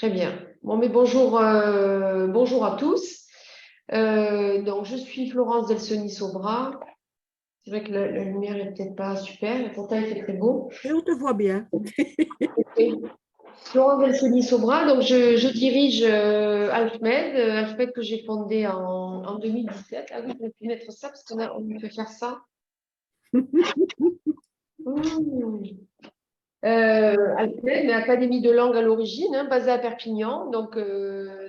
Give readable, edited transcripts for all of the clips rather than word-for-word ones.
Très bien. Bon, mais bonjour, bonjour à tous. Donc, je suis Florence Delseny-Sobra. C'est vrai que la lumière n'est peut-être pas super, mais pourtant il fait très beau. Et on te voit bien. Et Florence Delseny-Sobra, donc je dirige Alfmed que j'ai fondé en 2017. Ah oui, je vais pu mettre ça parce on me fait faire ça. Mmh. Alfmed, mais Académie de langue à l'origine, basée à Perpignan. Donc,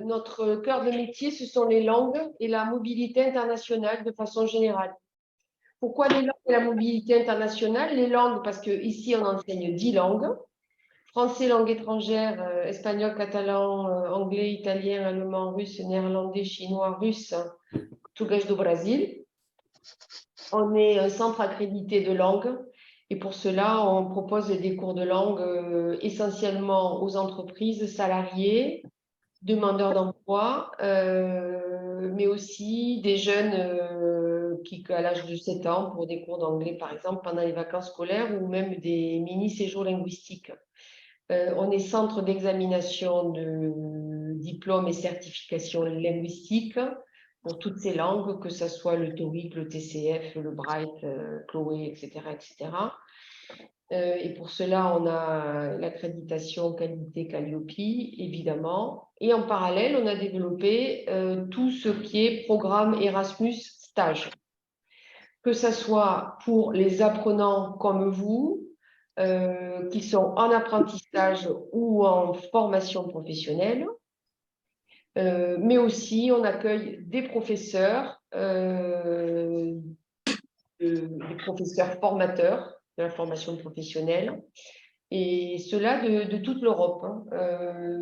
notre cœur de métier, ce sont les langues et la mobilité internationale de façon générale. Pourquoi les langues et la mobilité internationale? Les langues, parce qu'ici, on enseigne 10 langues. Français, langue étrangère, espagnol, catalan, anglais, italien, allemand, russe, néerlandais, chinois, russe, portugais do Brasil. On est un centre accrédité de langue et pour cela, on propose des cours de langue essentiellement aux entreprises, salariés, demandeurs d'emploi, mais aussi des jeunes qui, à l'âge de 7 ans, pour des cours d'anglais, par exemple, pendant les vacances scolaires ou même des mini-séjours linguistiques. On est centre d'examination de diplômes et certifications linguistiques pour toutes ces langues, que ce soit le TOEIC, le TCF, le Bright, Chloé, etc., etc. Et pour cela, on a l'accréditation qualité Calliope, évidemment. Et en parallèle, on a développé tout ce qui est programme Erasmus Stage. Que ce soit pour les apprenants comme vous, qui sont en apprentissage ou en formation professionnelle, mais aussi on accueille des professeurs formateurs de la formation professionnelle, et cela de toute l'Europe.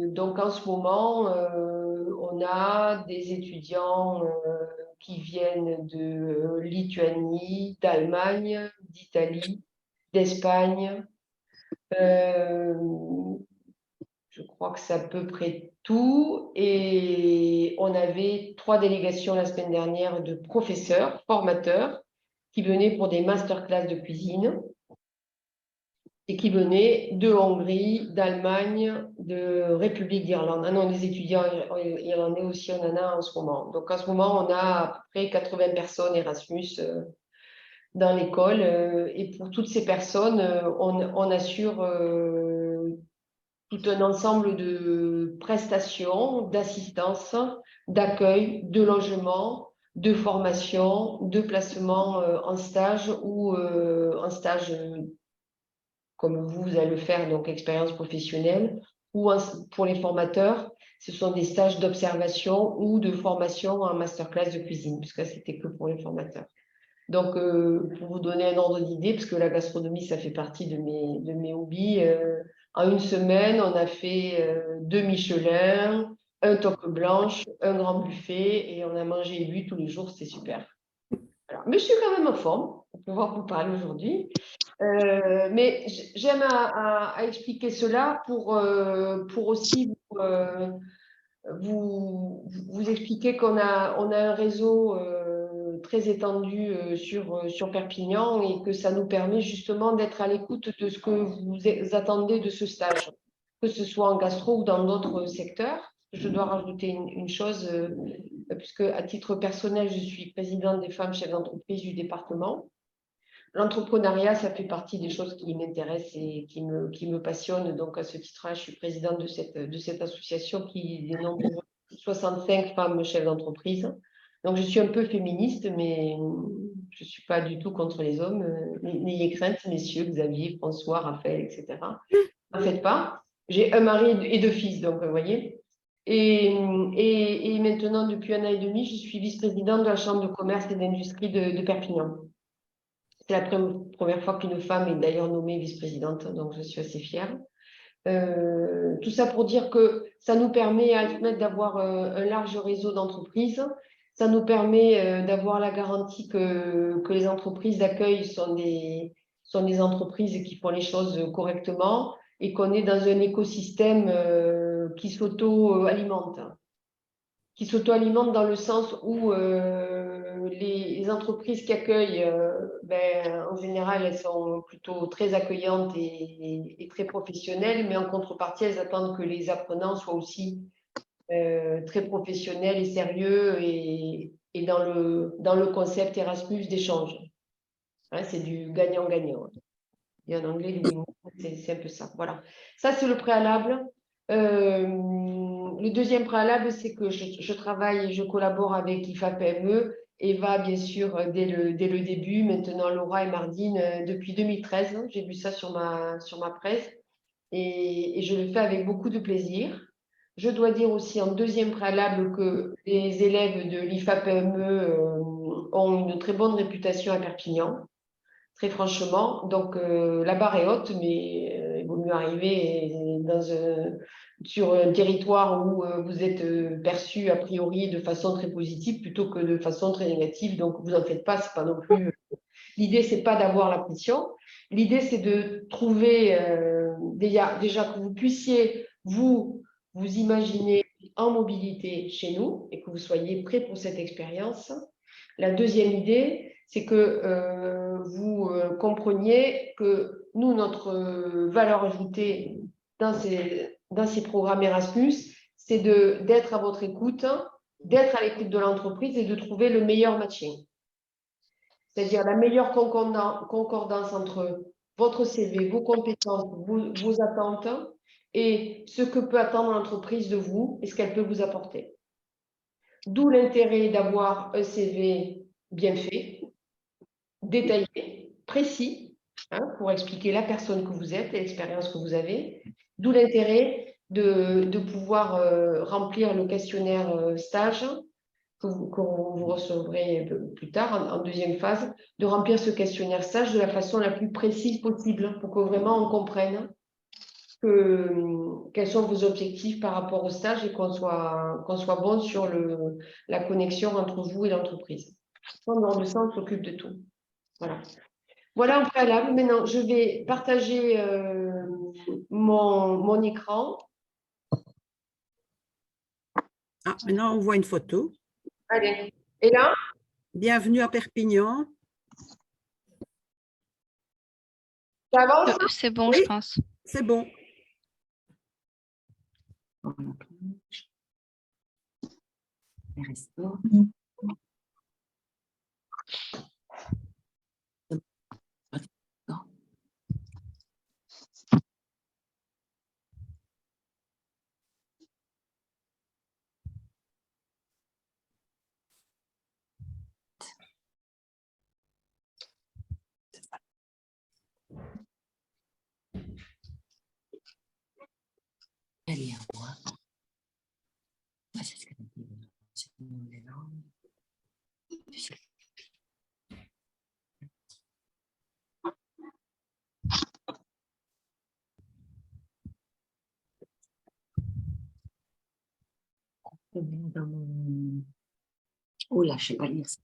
Donc en ce moment, on a des étudiants qui viennent de Lituanie, d'Allemagne, d'Italie, d'Espagne. Je crois que c'est à peu près tout. Et on avait 3 délégations la semaine dernière de professeurs, formateurs, qui venaient pour des masterclass de cuisine et qui venaient de Hongrie, d'Allemagne, de République d'Irlande. Ah non, des étudiants irlandais aussi, on en a en ce moment. Donc en ce moment, on a à peu près 80 personnes Erasmus dans l'école. Et pour toutes ces personnes, on assure tout un ensemble de prestations, d'assistance, d'accueil, de logement, de formation, de placement en stage ou en stage comme vous allez le faire, donc expérience professionnelle, ou pour les formateurs, ce sont des stages d'observation ou de formation en masterclass de cuisine, puisque c'était que pour les formateurs. Donc, pour vous donner un ordre d'idée, parce que la gastronomie, ça fait partie de mes hobbies, en une semaine, on a fait 2 Michelin, un toque blanche, un grand buffet, et on a mangé et bu tous les jours, c'était super. Alors, mais je suis quand même en forme pour pouvoir vous parler aujourd'hui. Mais j'aime à expliquer cela pour aussi vous expliquer on a un réseau très étendu sur Perpignan et que ça nous permet justement d'être à l'écoute de ce que vous attendez de ce stage, que ce soit en gastro ou dans d'autres secteurs. Je dois rajouter une chose, puisque à titre personnel, je suis présidente des femmes chefs d'entreprise du département. L'entrepreneuriat, ça fait partie des choses qui m'intéressent et qui me passionnent. Donc, à ce titre-là, je suis présidente de cette association qui dénombre 65 femmes chefs d'entreprise. Donc, je suis un peu féministe, mais je ne suis pas du tout contre les hommes. N'ayez crainte, messieurs, Xavier, François, Raphaël, etc. N'en faites pas. J'ai un mari et 2 fils, donc, vous voyez. Et maintenant, depuis 1 an et demi, je suis vice-présidente de la Chambre de commerce et d'industrie de Perpignan. C'est la première fois qu'une femme est d'ailleurs nommée vice-présidente, donc je suis assez fière. Tout ça pour dire que ça nous permet à Alfmed d'avoir un large réseau d'entreprises. Ça nous permet d'avoir la garantie que les entreprises d'accueil sont des entreprises qui font les choses correctement et qu'on est dans un écosystème qui s'auto-alimente. qui s'auto-alimente dans le sens où les entreprises qui accueillent, en général, elles sont plutôt très accueillantes et très professionnelles, mais en contrepartie, elles attendent que les apprenants soient aussi très professionnels et sérieux et dans le concept Erasmus d'échange. Hein, c'est du gagnant-gagnant. Et en anglais, le win, c'est un peu ça. Voilà. Ça, c'est le préalable. Le deuxième préalable, c'est que je travaille et je collabore avec IFA-PME. Eva, bien sûr, dès le début. Maintenant, Laura et Mardine, depuis 2013. Hein, j'ai vu ça sur ma presse. Et je le fais avec beaucoup de plaisir. Je dois dire aussi en deuxième préalable que les élèves de l'IFA-PME ont une très bonne réputation à Perpignan, très franchement. Donc la barre est haute, mais il vaut mieux arriver sur un territoire où vous êtes perçu a priori de façon très positive plutôt que de façon très négative. Donc vous en faites pas, c'est pas non plus. L'idée, c'est pas d'avoir la pression. L'idée, c'est de trouver déjà que vous puissiez vous imaginer en mobilité chez nous et que vous soyez prêt pour cette expérience. La deuxième idée, c'est que vous compreniez que nous, notre valeur ajoutée dans ces programmes Erasmus, c'est d'être à votre écoute, d'être à l'écoute de l'entreprise et de trouver le meilleur matching. C'est-à-dire la meilleure concordance entre votre CV, vos compétences, vos attentes et ce que peut attendre l'entreprise de vous et ce qu'elle peut vous apporter. D'où l'intérêt d'avoir un CV bien fait, détaillé, précis, hein, pour expliquer la personne que vous êtes et l'expérience que vous avez. D'où l'intérêt de pouvoir remplir le questionnaire stage que vous recevrez plus tard en deuxième phase, de remplir ce questionnaire stage de la façon la plus précise possible pour que vraiment on comprenne quels sont vos objectifs par rapport au stage et qu'on soit bon sur la connexion entre vous et l'entreprise. Dans le sens, on s'occupe de tout. Voilà. Voilà en préalable. Maintenant, je vais partager mon écran. Ah, maintenant, on voit une photo. Allez. Et là? Bienvenue à Perpignan. Ça avance? C'est bon, Oui, je pense. c'est bon. Allez, à moi. C'est ce qu'elle dit. C'est les langues. Dans mon... Oh là, je ne sais pas lire ça.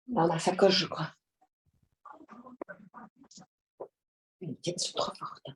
Dans la sacoche, je crois. Les tiennes sont trop fortes.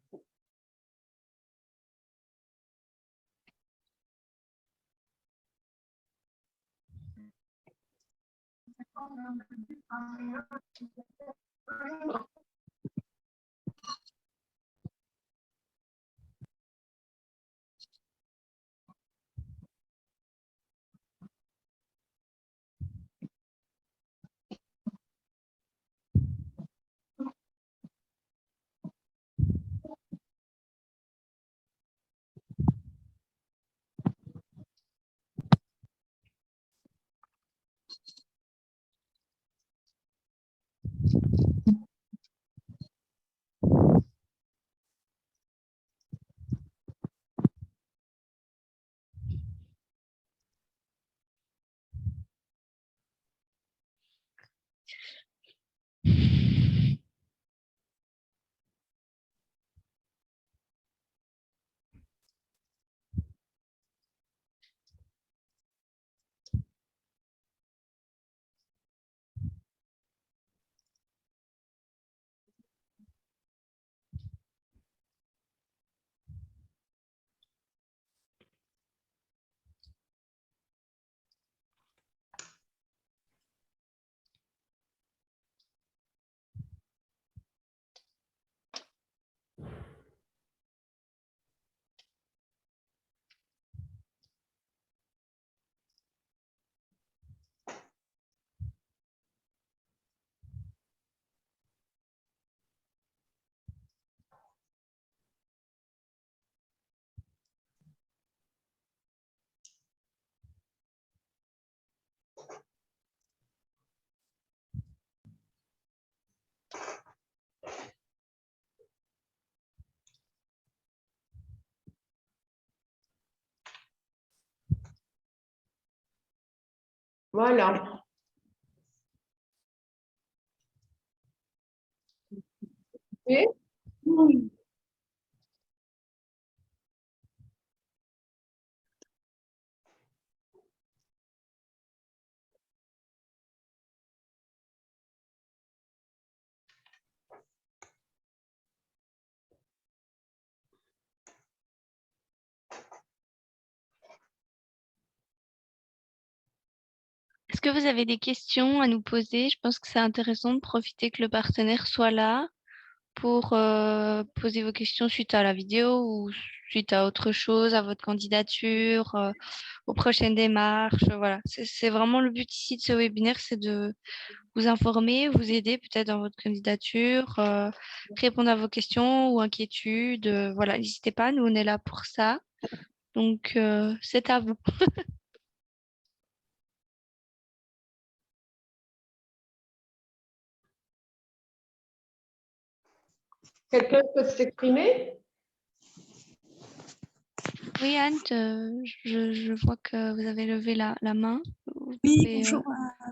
Voilà. Et Est-ce que vous avez des questions à nous poser? Je pense que c'est intéressant de profiter que le partenaire soit là pour poser vos questions suite à la vidéo ou suite à autre chose, à votre candidature, aux prochaines démarches. Voilà, c'est vraiment le but ici de ce webinaire, c'est de vous informer, vous aider peut-être dans votre candidature, répondre à vos questions ou inquiétudes. Voilà, n'hésitez pas, nous on est là pour ça. Donc c'est à vous. quelqu'un peut s'exprimer? Oui, Anne, je vois que vous avez levé la main. Vous Oui, pouvez, bonjour,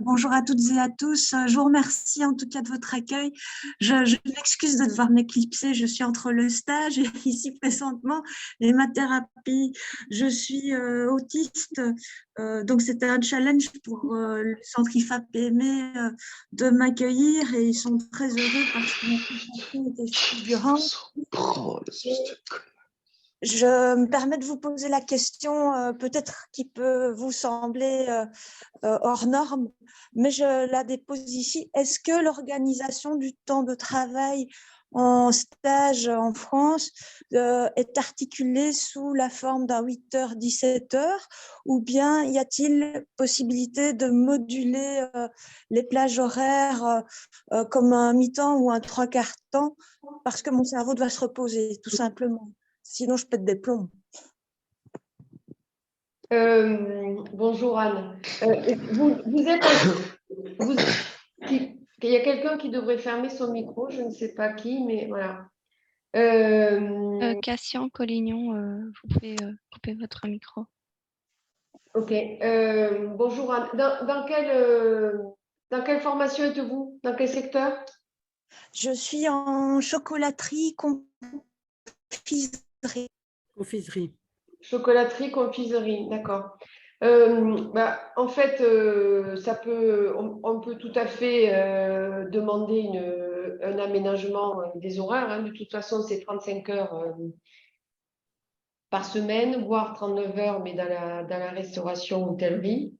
bonjour à toutes et à tous. Je vous remercie en tout cas de votre accueil. Je m'excuse de devoir m'éclipser. Je suis entre le stage et ici présentement et ma thérapie. Je suis autiste, donc c'était un challenge pour le centre IFA-PME de m'accueillir et ils sont très heureux parce que ma formation était fulgurante. Je me permets de vous poser la question, peut-être qui peut vous sembler hors norme, mais je la dépose ici. Est-ce que l'organisation du temps de travail en stage en France est articulée sous la forme d'un 8h, 17h, ou bien y a-t-il possibilité de moduler les plages horaires comme un mi-temps ou un trois quarts temps, parce que mon cerveau doit se reposer, tout simplement. Sinon, je pète des plombs. Bonjour Anne. Il y a quelqu'un qui devrait fermer son micro, je ne sais pas qui, mais voilà. Cassian Collignon, vous pouvez couper votre micro. Ok. Bonjour Anne. Dans quelle formation êtes-vous? Dans quel secteur? Je suis en chocolaterie, confiserie. Confiserie. Chocolaterie, confiserie, d'accord. En fait, on peut tout à fait demander un aménagement des horaires, hein. De toute façon, c'est 35 heures par semaine, voire 39 heures, mais dans la restauration hôtellerie.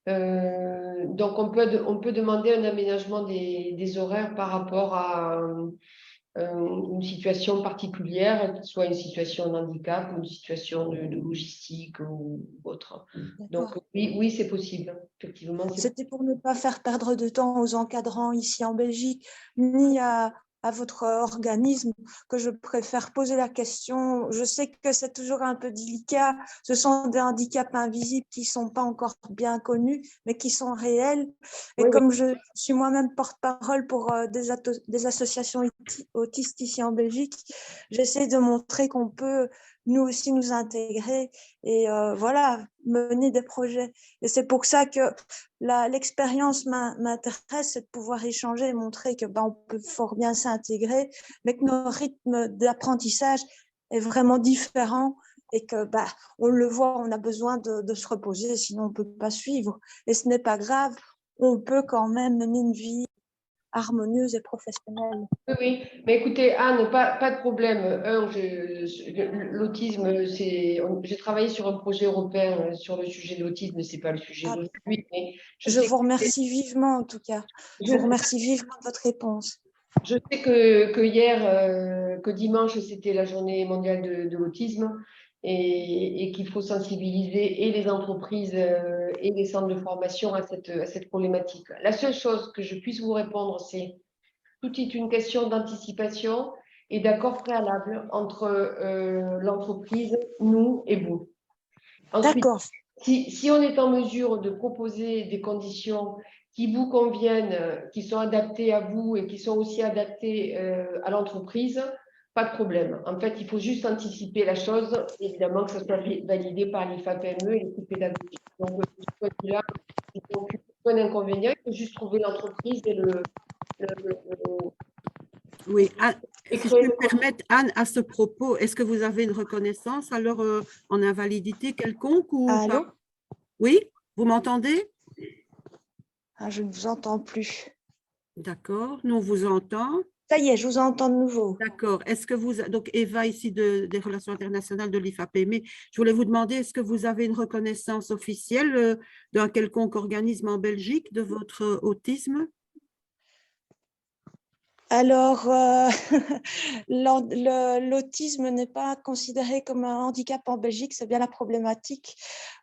Donc, on peut demander un aménagement des horaires par rapport à une situation particulière, que ce soit une situation de handicap ou une situation de logistique ou autre. Donc, oui, c'est possible, effectivement. C'était pour ne pas faire perdre de temps aux encadrants ici en Belgique, ni à votre organisme, que je préfère poser la question. Je sais que c'est toujours un peu délicat. Ce sont des handicaps invisibles qui ne sont pas encore bien connus, mais qui sont réels. Et Oui, comme je suis moi-même porte-parole pour des associations autistes ici en Belgique, j'essaie de montrer qu'on peut nous aussi nous intégrer et voilà, mener des projets. Et c'est pour ça que l'expérience m'intéresse, c'est de pouvoir échanger et montrer que on peut fort bien s'intégrer, mais que nos rythmes d'apprentissage est vraiment différent et que on le voit, on a besoin de se reposer, sinon on ne peut pas suivre. Et ce n'est pas grave, on peut quand même mener une vie harmonieuse et professionnelle. oui. Mais écoutez, Anne, pas de problème. L'autisme, j'ai travaillé sur un projet européen sur le sujet de l'autisme, c'est pas le sujet d'aujourd'hui, mais je vous remercie vivement en tout cas. Je vous remercie vivement de votre réponse. Je sais que hier, que dimanche, c'était la journée mondiale de l'autisme et qu'il faut sensibiliser et les entreprises et les centres de formation à cette problématique. La seule chose que je puisse vous répondre, c'est tout est une question d'anticipation et d'accord préalable entre l'entreprise, nous et vous. Ensuite, D'accord. si on est en mesure de proposer des conditions qui vous conviennent, qui sont adaptées à vous et qui sont aussi adaptées à l'entreprise, pas de problème. En fait, il faut juste anticiper la chose, évidemment que ça soit validé par l'IFA-PME et l'équipe pédagogique. Donc, là, aucun inconvénient. Il faut juste trouver l'entreprise et Oui, Anne, et si je créer peux le me permettre, Anne, à ce propos, est-ce que vous avez une reconnaissance alors en invalidité quelconque ou pas? Allô? Oui, vous m'entendez? Ah, je ne vous entends plus. D'accord, nous on vous entend. Ça y est, je vous entends de nouveau. D'accord. Est-ce que vous, donc Eva ici des relations internationales de l'IFAPME, je voulais vous demander, est-ce que vous avez une reconnaissance officielle d'un quelconque organisme en Belgique de votre autisme? Alors, l'autisme n'est pas considéré comme un handicap en Belgique, c'est bien la problématique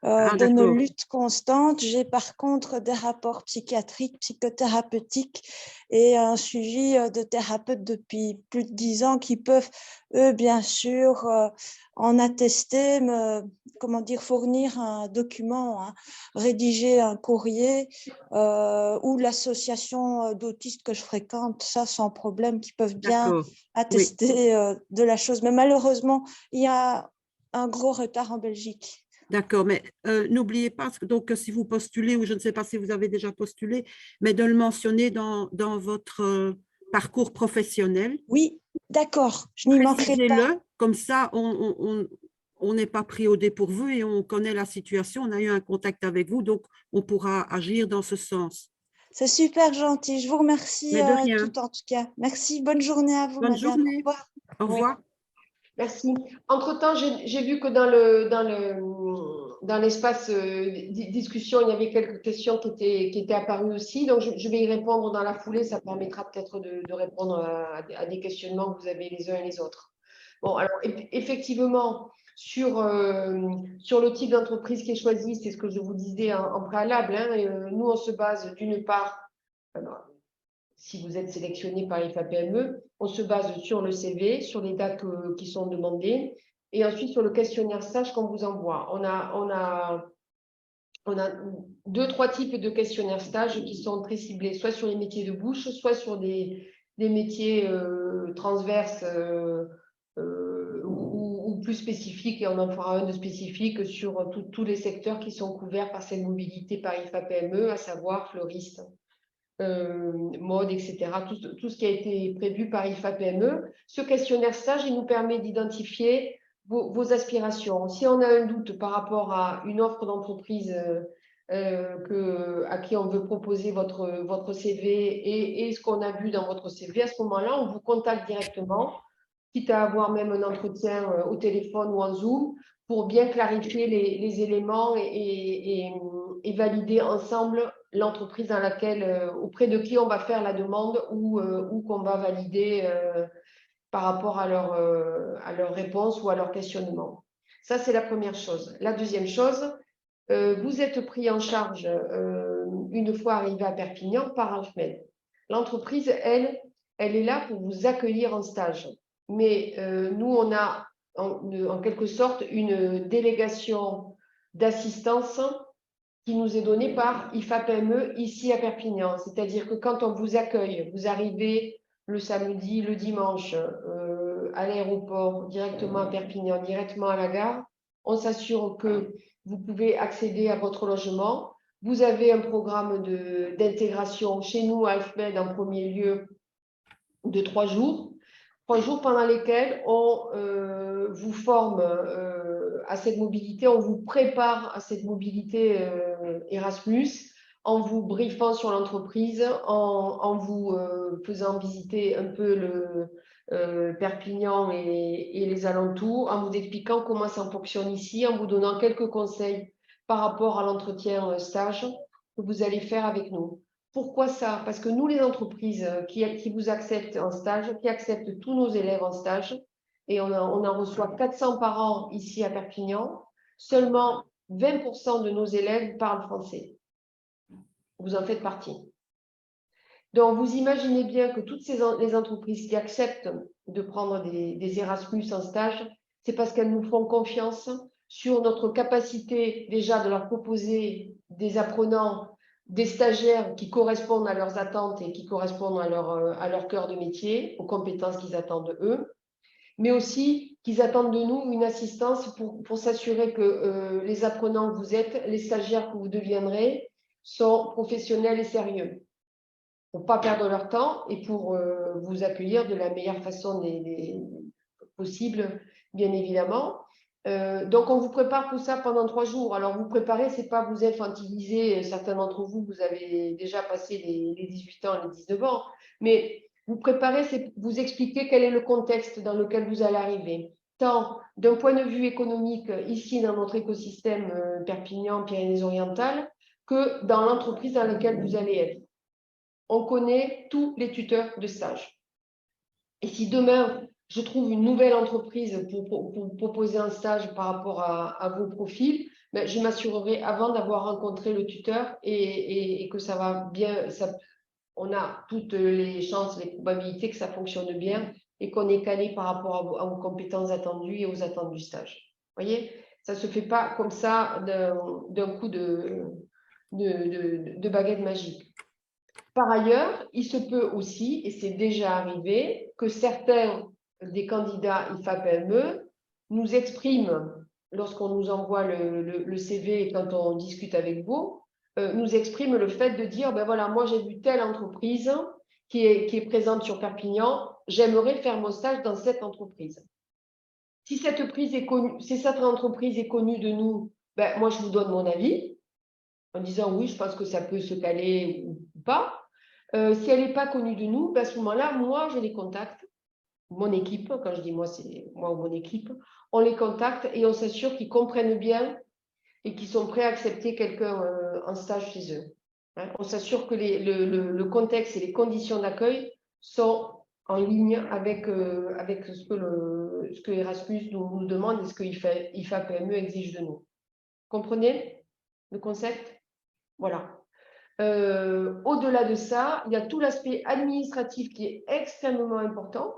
Ah, de nos d'accord. luttes constantes. J'ai par contre des rapports psychiatriques, psychothérapeutiques et un suivi de thérapeutes depuis plus de 10 ans qui peuvent, eux, bien sûr, en attester, comment dire, fournir un document, hein, rédiger un courrier ou l'association d'autistes que je fréquente, ça sans problème, qui peuvent bien D'accord. Oui, attester de la chose. Mais malheureusement, il y a un gros retard en Belgique. d'accord. Mais n'oubliez pas, donc, si vous postulez, ou je ne sais pas si vous avez déjà postulé, mais de le mentionner dans votre parcours professionnel. Oui, d'accord, je n'y manquerai pas. Précisez-le, comme ça, on n'est pas pris au dépourvu et on connaît la situation. On a eu un contact avec vous, donc on pourra agir dans ce sens. C'est super gentil. Je vous remercie Mais de rien. tout en tout cas. Merci. Bonne journée à vous, Bonne madame. Au journée. revoir. Au Oui. revoir. Merci. Entre-temps, j'ai vu que dans l'espace discussion, il y avait quelques questions qui étaient apparues aussi. Donc, je vais y répondre dans la foulée. Ça permettra peut-être de répondre à des questionnements que vous avez les uns et les autres. Bon, alors, effectivement, sur le type d'entreprise qui est choisi, c'est ce que je vous disais en préalable. Hein, nous, on se base d'une part, si vous êtes sélectionné par l'IFAPME, on se base sur le CV, sur les dates qui sont demandées, et ensuite sur le questionnaire stage qu'on vous envoie. On a 2-3 types de questionnaires stage qui sont très ciblés, soit sur les métiers de bouche, soit sur des métiers transverses ou plus spécifiques, et on en fera un de spécifique sur tous les secteurs qui sont couverts par cette mobilité par IFAPME, à savoir fleuriste, mode, etc. Tout ce qui a été prévu par IFAPME. Ce questionnaire stage, il nous permet d'identifier vos aspirations. Si on a un doute par rapport à une offre d'entreprise à qui on veut proposer votre CV et ce qu'on a vu dans votre CV, à ce moment-là, on vous contacte directement, quitte à avoir même un entretien au téléphone ou en Zoom, pour bien clarifier les éléments et valider ensemble l'entreprise dans laquelle, auprès de qui on va faire la demande ou qu'on va valider par rapport à leur réponse ou à leur questionnement. Ça, c'est la première chose. La deuxième chose, vous êtes pris en charge une fois arrivé à Perpignan par Alfmed. L'entreprise, elle est là pour vous accueillir en stage. Mais nous, on a en quelque sorte une délégation d'assistance qui nous est donnée par IFAPME ici à Perpignan. C'est-à-dire que quand on vous accueille, vous arrivez le samedi, le dimanche, à l'aéroport, directement à Perpignan, directement à la gare, on s'assure que vous pouvez accéder à votre logement. Vous avez un programme d'intégration chez nous à Alfmed en premier lieu de 3 jours. 3 jours pendant lesquels on vous forme à cette mobilité, on vous prépare à cette mobilité Erasmus, en vous briefant sur l'entreprise, en vous faisant visiter un peu le Perpignan et les alentours, en vous expliquant comment ça fonctionne ici, en vous donnant quelques conseils par rapport à l'entretien stage que vous allez faire avec nous. Pourquoi ça? Parce que nous, les entreprises qui vous acceptent en stage, qui acceptent tous nos élèves en stage, et on en reçoit 400 par an ici à Perpignan, seulement 20% de nos élèves parlent français. Vous en faites partie. Donc, vous imaginez bien que toutes les entreprises qui acceptent de prendre des Erasmus en stage, c'est parce qu'elles nous font confiance sur notre capacité déjà de leur proposer des apprenants, des stagiaires qui correspondent à leurs attentes et qui correspondent à leur cœur de métier, aux compétences qu'ils attendent de eux, mais aussi qu'ils attendent de nous une assistance pour s'assurer que les apprenants que vous êtes, les stagiaires que vous deviendrez, sont professionnels et sérieux pour ne pas perdre leur temps et pour vous accueillir de la meilleure façon possible, bien évidemment. Donc, on vous prépare pour ça pendant 3 jours. Alors, vous préparez, ce n'est pas vous infantiliser. Certains d'entre vous, vous avez déjà passé les 18 ans, les 19 ans. Mais vous préparez, c'est vous expliquer quel est le contexte dans lequel vous allez arriver. Tant d'un point de vue économique, ici dans notre écosystème Perpignan, Pyrénées-Orientales, que dans l'entreprise dans laquelle vous allez être. On connaît tous les tuteurs de stage. Et si demain, je trouve une nouvelle entreprise pour proposer un stage par rapport à vos profils, ben, je m'assurerai avant d'avoir rencontré le tuteur et que ça va bien. On a toutes les chances, les probabilités que ça fonctionne bien et qu'on est calé par rapport à vos compétences attendues et aux attentes du stage. Vous voyez, ça ne se fait pas comme ça d'un coup de baguette magique. Par ailleurs, il se peut aussi, et c'est déjà arrivé, que certains des candidats IFA-PME nous expriment, lorsqu'on nous envoie le CV et quand on discute avec vous, nous expriment le fait de dire, ben voilà, moi j'ai vu telle entreprise qui est présente sur Perpignan, j'aimerais faire mon stage dans cette entreprise. Si cette entreprise est connue de nous, ben moi je vous donne mon avis, en disant oui, je pense que ça peut se caler ou pas. Si elle n'est pas connue de nous, ben à ce moment-là, moi, je les contacte, mon équipe, quand je dis moi, c'est moi ou mon équipe, on les contacte et on s'assure qu'ils comprennent bien et qu'ils sont prêts à accepter quelqu'un en stage chez eux. Hein, on s'assure que le contexte et les conditions d'accueil sont en ligne avec ce que Erasmus nous demande et ce que IFA-PME exige de nous. Comprenez le concept? Voilà. Au-delà de ça, il y a tout l'aspect administratif qui est extrêmement important.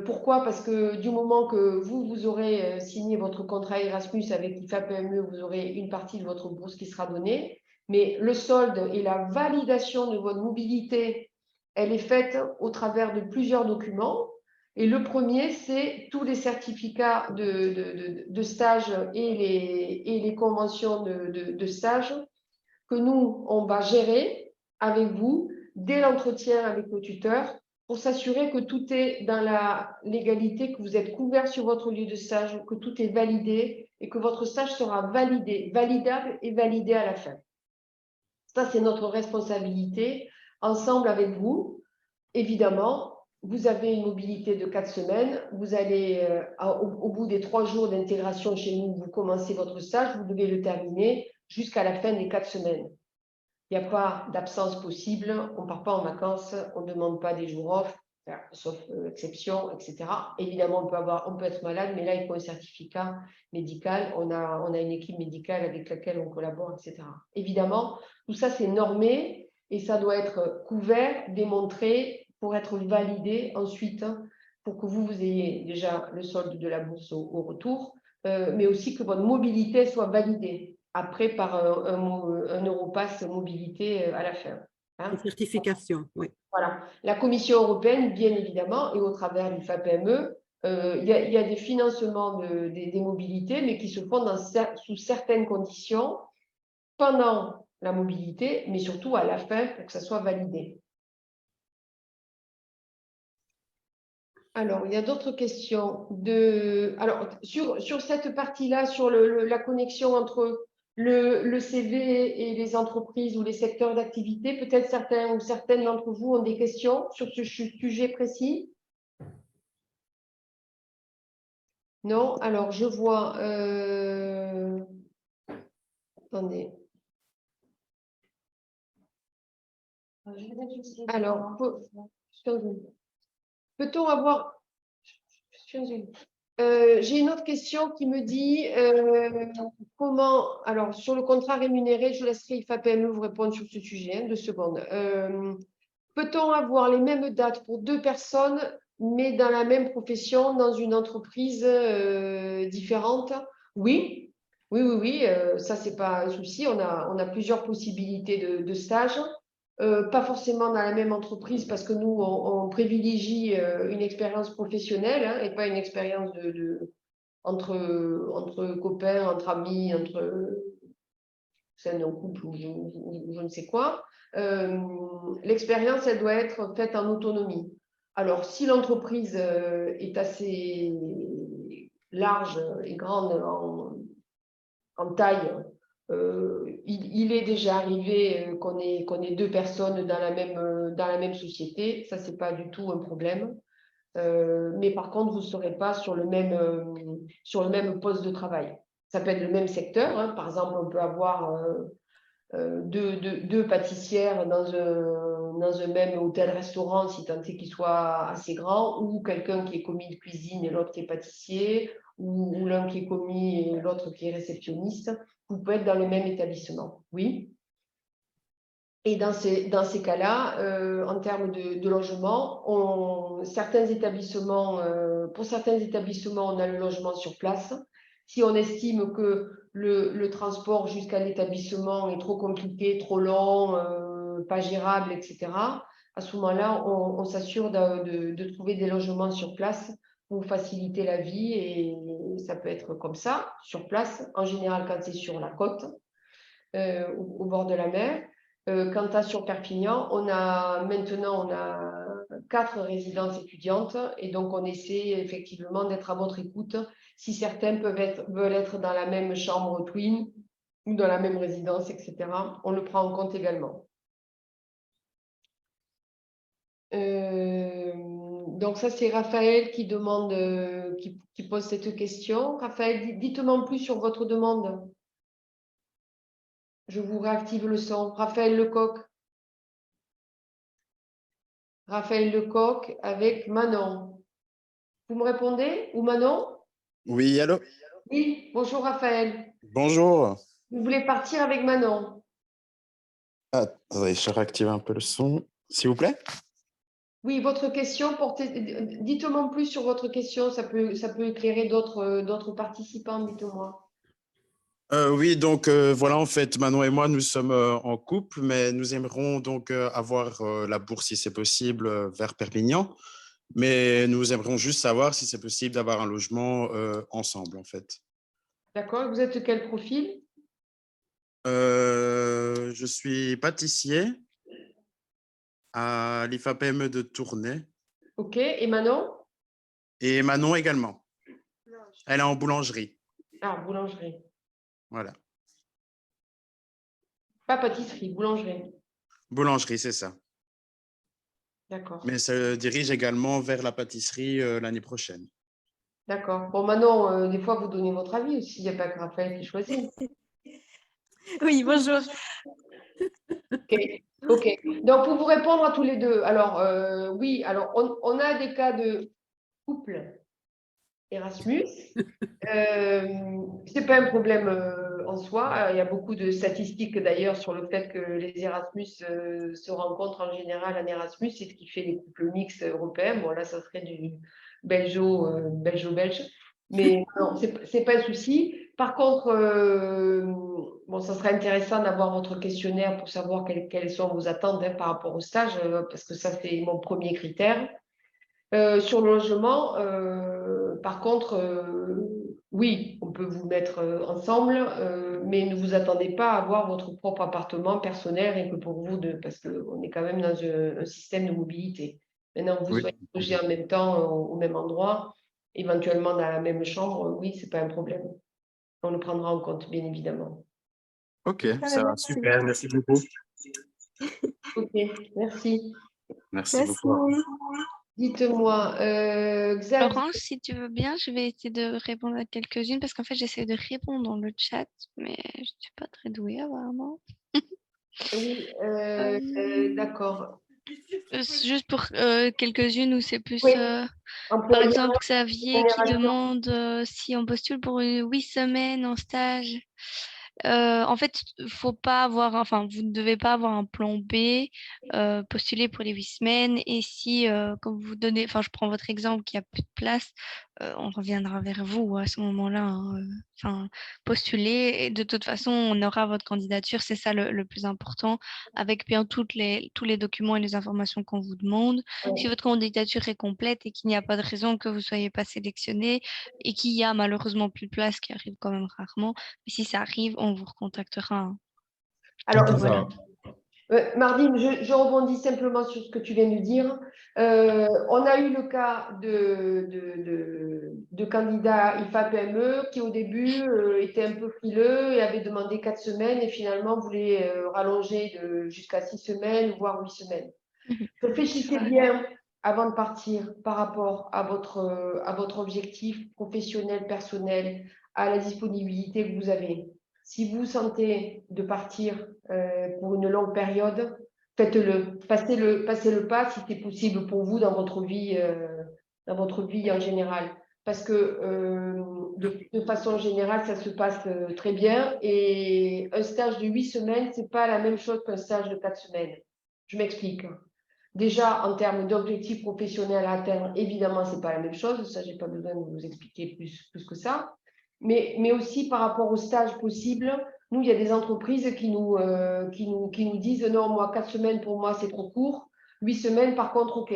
Pourquoi? Parce que du moment que vous aurez signé votre contrat Erasmus avec IFA-PME, vous aurez une partie de votre bourse qui sera donnée. Mais le solde et la validation de votre mobilité, elle est faite au travers de plusieurs documents. Et le premier, c'est tous les certificats de stage et les conventions de stage que nous, on va gérer avec vous dès l'entretien avec le tuteur pour s'assurer que tout est dans la légalité, que vous êtes couvert sur votre lieu de stage, que tout est validé et que votre stage sera validé, validable et validé à la fin. Ça, c'est notre responsabilité ensemble avec vous. Évidemment, vous avez une mobilité de 4 semaines. Vous allez, au bout des 3 jours d'intégration chez nous, vous commencez votre stage, vous devez le terminer jusqu'à la fin des 4 semaines. Il n'y a pas d'absence possible, on ne part pas en vacances, on ne demande pas des jours off, sauf exception, etc. Évidemment, on peut être malade, mais là, il faut un certificat médical. On a une équipe médicale avec laquelle on collabore, etc. Évidemment, tout ça, c'est normé et ça doit être couvert, démontré pour être validé ensuite, pour que vous ayez déjà le solde de la bourse au retour, mais aussi que votre mobilité soit validée après par un Europass mobilité à la fin. Hein. Une certification, oui. Voilà. La Commission européenne, bien évidemment, et au travers du FAPME, il y a des financements des mobilités, mais qui se font sous certaines conditions pendant la mobilité, mais surtout à la fin pour que ça soit validé. Alors, il y a d'autres questions. Alors, sur cette partie-là, sur la connexion entre le CV et les entreprises ou les secteurs d'activité, peut-être certains ou certaines d'entre vous ont des questions sur ce sujet précis? Non? Alors, je vois… Attendez. Alors, peut-on avoir… j'ai une autre question qui me dit comment… Alors, sur le contrat rémunéré, je laisserai IFA-PME vous répondre sur ce sujet, 2 secondes. Peut-on avoir les mêmes dates pour 2 personnes, mais dans la même profession, dans une entreprise différente? Oui, oui, ça, c'est pas un souci. On a plusieurs possibilités de stage. Pas forcément dans la même entreprise parce que nous, on privilégie une expérience professionnelle hein, et pas une expérience entre copains, entre amis, sein d'un couple ou je ne sais quoi, l'expérience, elle doit être faite en autonomie. Alors, si l'entreprise est assez large et grande en taille, il est déjà arrivé qu'on ait deux personnes dans la même société. Ça, c'est pas du tout un problème. Mais par contre, vous ne serez pas sur le même poste de travail. Ça peut être le même secteur, hein. Par exemple, on peut avoir deux pâtissières dans un même hôtel-restaurant, si tant est qu'il soit assez grand, ou quelqu'un qui est commis de cuisine et l'autre qui est pâtissier, ou l'un qui est commis et l'autre qui est réceptionniste. Vous pouvez être dans le même établissement, oui. Et dans ces cas-là, en termes de logement, pour certains établissements, on a le logement sur place. Si on estime que le transport jusqu'à l'établissement est trop compliqué, trop long, pas gérable, etc., à ce moment-là, on s'assure de trouver des logements sur place pour faciliter la vie. Et ça peut être comme ça, sur place, en général quand c'est sur la côte, au bord de la mer. Quant à sur Perpignan, maintenant on a 4 résidences étudiantes et donc on essaie effectivement d'être à votre écoute si certains veulent être dans la même chambre twin ou dans la même résidence, etc. On le prend en compte également. Donc ça c'est Raphaël qui demande, qui pose cette question. Raphaël, dites-moi en plus sur votre demande. Je vous réactive le son. Raphaël Lecoq. Raphaël Lecoq avec Manon. Vous me répondez? Ou Manon? Oui, allô? Oui, bonjour Raphaël. Bonjour. Vous voulez partir avec Manon? Ah, attendez, je réactive un peu le son, s'il vous plaît. Oui, votre question, dites-moi plus sur votre question, ça peut éclairer d'autres participants, dites-moi. Oui, donc voilà, en fait, Manon et moi, nous sommes en couple, mais nous aimerons donc avoir la bourse, si c'est possible, vers Perpignan. Mais nous aimerions juste savoir si c'est possible d'avoir un logement ensemble, en fait. D'accord, vous êtes quel profil? Je suis pâtissier à l'IFAPME de Tournai. Ok, et Manon? Et Manon également. Elle est en boulangerie. Ah, boulangerie. Voilà. Pas pâtisserie, boulangerie. Boulangerie, c'est ça. D'accord. Mais ça se dirige également vers la pâtisserie l'année prochaine. D'accord. Bon, Manon, des fois, vous donnez votre avis aussi, il n'y a pas que Raphaël qui choisit. Oui, bonjour. Ok. Donc, pour vous répondre à tous les deux, alors, oui, alors, on a des cas de couple Erasmus. C'est pas un problème en soi. Il y a beaucoup de statistiques d'ailleurs sur le fait que les Erasmus se rencontrent en général en Erasmus, c'est ce qui fait les couples mixtes européens. Bon, là, ça serait du belgeo-belge. Mais non, c'est pas un souci. Par contre, bon, ça serait intéressant d'avoir votre questionnaire pour savoir quelles sont vos attentes par rapport au stage, parce que ça, c'est mon premier critère. Sur le logement, par contre, oui, on peut vous mettre ensemble, mais ne vous attendez pas à avoir votre propre appartement personnel et que pour vous deux, parce qu'on est quand même dans un système de mobilité. Maintenant, que vous soyez logés en même temps au même endroit, éventuellement dans la même chambre, oui, c'est pas un problème. On le prendra en compte, bien évidemment. Ok, ça va, super, merci beaucoup. Ok, merci. Merci beaucoup. Dites-moi, Xavier. Laurence, si tu veux bien, je vais essayer de répondre à quelques-unes parce qu'en fait, j'essaie de répondre dans le chat, mais je ne suis pas très douée apparemment. Oui, d'accord. Juste pour quelques-unes où c'est plus, Oui, par exemple, Xavier qui génération. demande si on postule pour 8 semaines en stage. En fait, faut pas avoir, enfin, vous ne devez pas avoir un plan B, postuler pour les 8 semaines. Et si, comme vous donnez, enfin, je prends votre exemple, qu'il n'y a plus de place, on reviendra vers vous à ce moment-là, hein, enfin, postuler. Et de toute façon, on aura votre candidature, c'est ça le plus important, avec bien tous les documents et les informations qu'on vous demande. Si votre candidature est complète et qu'il n'y a pas de raison que vous ne soyez pas sélectionné et qu'il y a malheureusement plus de place, qui arrive quand même rarement, mais si ça arrive, on vous recontactera, hein. Alors, Ok, Voilà. Mardine, je rebondis simplement sur ce que tu viens de dire. On a eu le cas de candidats IFA-PME qui, au début, étaient un peu frileux et avaient demandé 4 semaines et finalement voulaient rallonger jusqu'à 6 semaines, voire 8 semaines. Mhm. Réfléchissez bien avant de partir par rapport à votre objectif professionnel, personnel, à la disponibilité que vous avez. Si vous sentez de partir pour une longue période, faites-le. Passez le pas si c'est possible pour vous dans votre vie en général. Parce que de façon générale, ça se passe très bien. Et un stage de 8 semaines, ce n'est pas la même chose qu'un stage de 4 semaines. Je m'explique. Déjà, en termes d'objectifs professionnels à atteindre, évidemment, ce n'est pas la même chose. Ça, je n'ai pas besoin de vous expliquer plus que ça. Mais aussi par rapport aux stages possibles, nous, il y a des entreprises qui nous disent non, moi, 4 semaines, pour moi, c'est trop court. 8 semaines, par contre, OK.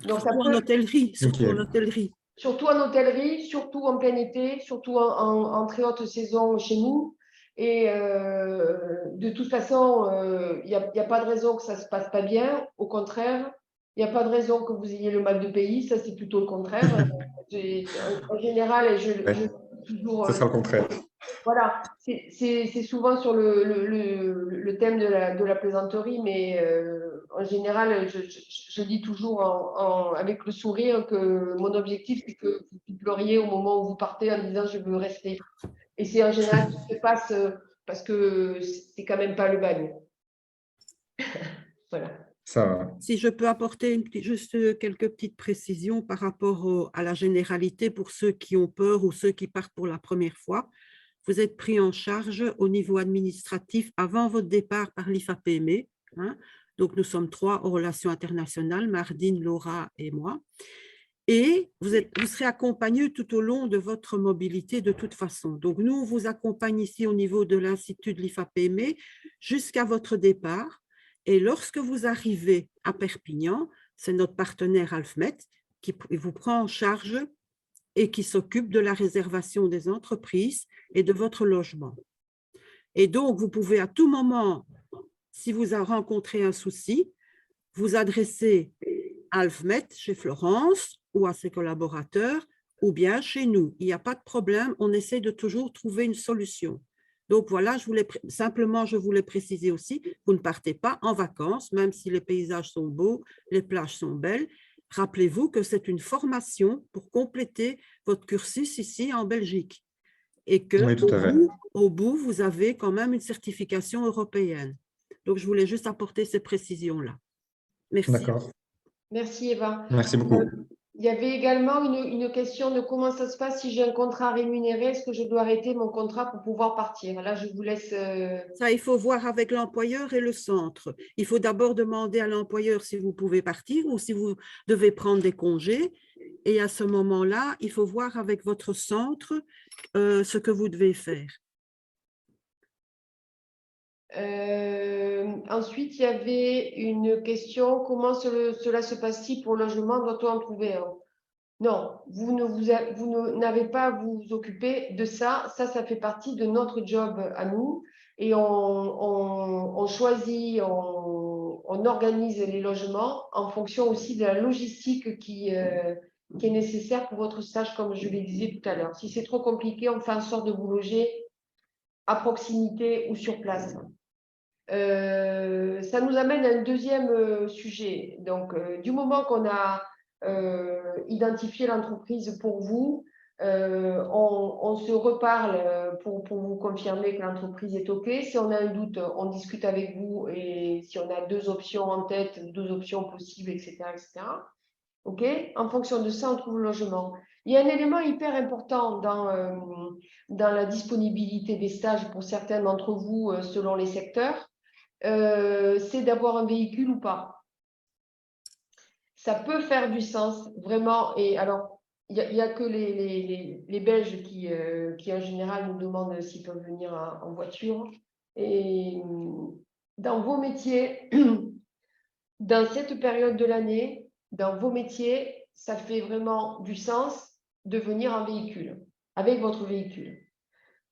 Donc, ça Surtout en peut, hôtellerie, surtout en Ok. hôtellerie. surtout en hôtellerie, surtout en plein été, surtout en très haute saison chez nous. Et de toute façon, il n'y a pas de raison que ça ne se passe pas bien. Au contraire, il n'y a pas de raison que vous ayez le mal de pays. Ça, c'est plutôt le contraire. En général, Ouais, toujours, ce sera le contraire. voilà, c'est souvent sur le thème de la plaisanterie, mais en général, je dis toujours avec le sourire que mon objectif, c'est que vous pleuriez au moment où vous partez en disant je veux rester. Et c'est en général ce qui se passe parce que c'est quand même pas le bagne. Voilà. Ça va. Si je peux apporter juste quelques petites précisions par rapport à la généralité pour ceux qui ont peur ou ceux qui partent pour la première fois. Vous êtes pris en charge au niveau administratif avant votre départ par l'IFA-PME. Hein. Donc, nous sommes 3 aux relations internationales, Mardine, Laura et moi. Et vous serez accompagné tout au long de votre mobilité de toute façon. Donc, nous, on vous accompagne ici au niveau de l'Institut de l'IFA-PME jusqu'à votre départ. Et lorsque vous arrivez à Perpignan, c'est notre partenaire Alfmet qui vous prend en charge et qui s'occupe de la réservation des entreprises et de votre logement. Et donc, vous pouvez à tout moment, si vous avez rencontré un souci, vous adresser à Alfmet chez Florence ou à ses collaborateurs ou bien chez nous. Il n'y a pas de problème, on essaie de toujours trouver une solution. Donc voilà, je voulais préciser aussi, vous ne partez pas en vacances, même si les paysages sont beaux, les plages sont belles. Rappelez-vous que c'est une formation pour compléter votre cursus ici en Belgique et Oui, tout à fait. qu'au bout, vous avez quand même une certification européenne. Donc, je voulais juste apporter ces précisions-là. Merci. D'accord. Merci Eva. Merci beaucoup. Il y avait également une question de comment ça se passe si j'ai un contrat rémunéré, est-ce que je dois arrêter mon contrat pour pouvoir partir? Là, je vous laisse. Ça, il faut voir avec l'employeur et le centre. Il faut d'abord demander à l'employeur si vous pouvez partir ou si vous devez prendre des congés. Et à ce moment-là, il faut voir avec votre centre ce que vous devez faire. Ensuite, il y avait une question, comment cela se passe-t-il pour le logement? Doit-on en trouver un? Non, vous n'avez pas à vous occuper de ça. Ça fait partie de notre job à nous. Et on choisit, on organise les logements en fonction aussi de la logistique qui est nécessaire pour votre stage, comme je le disais tout à l'heure. Si c'est trop compliqué, on fait en sorte de vous loger à proximité ou sur place. Ça nous amène à un deuxième sujet. Donc, du moment qu'on a identifié l'entreprise pour vous, on se reparle pour vous confirmer que l'entreprise est OK. Si on a un doute, on discute avec vous et si on a 2 options en tête, 2 options possibles, etc. etc. OK? En fonction de ça, on trouve le logement. Il y a un élément hyper important dans la disponibilité des stages pour certains d'entre vous selon les secteurs. C'est d'avoir un véhicule ou pas. Ça peut faire du sens, vraiment. Et alors, il n'y a que les Belges qui, en général, nous demandent s'ils peuvent venir en voiture. Et dans vos métiers, dans cette période de l'année, dans vos métiers, ça fait vraiment du sens de venir en véhicule, avec votre véhicule.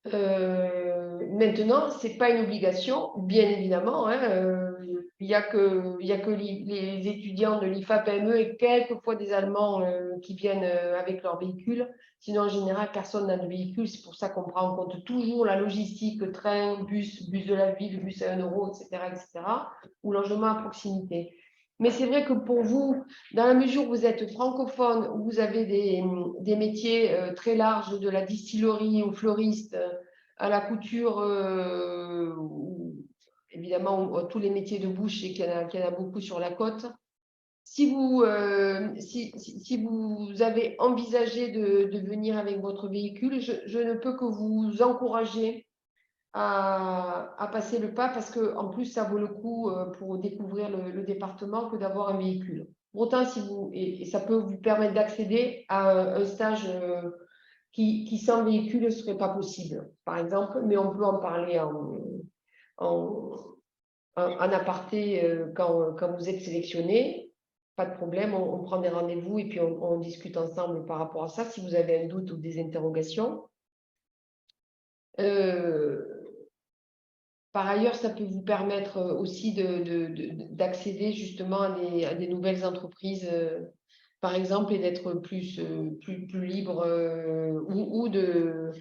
Maintenant, ce n'est pas une obligation, bien évidemment. Hein, il n'y a que les étudiants de l'IFA-PME et quelquefois des Allemands qui viennent avec leur véhicule. Sinon, en général, personne n'a de véhicule. C'est pour ça qu'on prend en compte toujours la logistique, train, bus de la ville, bus à 1 euro, etc., ou logement à proximité. Mais c'est vrai que pour vous, dans la mesure où vous êtes francophone, où vous avez des métiers très larges, de la distillerie au fleuriste, à la couture, évidemment, tous les métiers de bouche, et qu'il y en a beaucoup sur la côte. Si vous avez envisagé de venir avec votre véhicule, je ne peux que vous encourager à passer le pas parce qu'en plus, ça vaut le coup pour découvrir le département que d'avoir un véhicule. Pour autant, et ça peut vous permettre d'accéder à un stage qui sans véhicule ne serait pas possible, par exemple, mais on peut en parler en aparté quand vous êtes sélectionné. Pas de problème, on prend des rendez-vous et puis on discute ensemble par rapport à ça si vous avez un doute ou des interrogations. Par ailleurs, ça peut vous permettre aussi d'accéder justement à des nouvelles entreprises, par exemple, et d'être plus libre ou de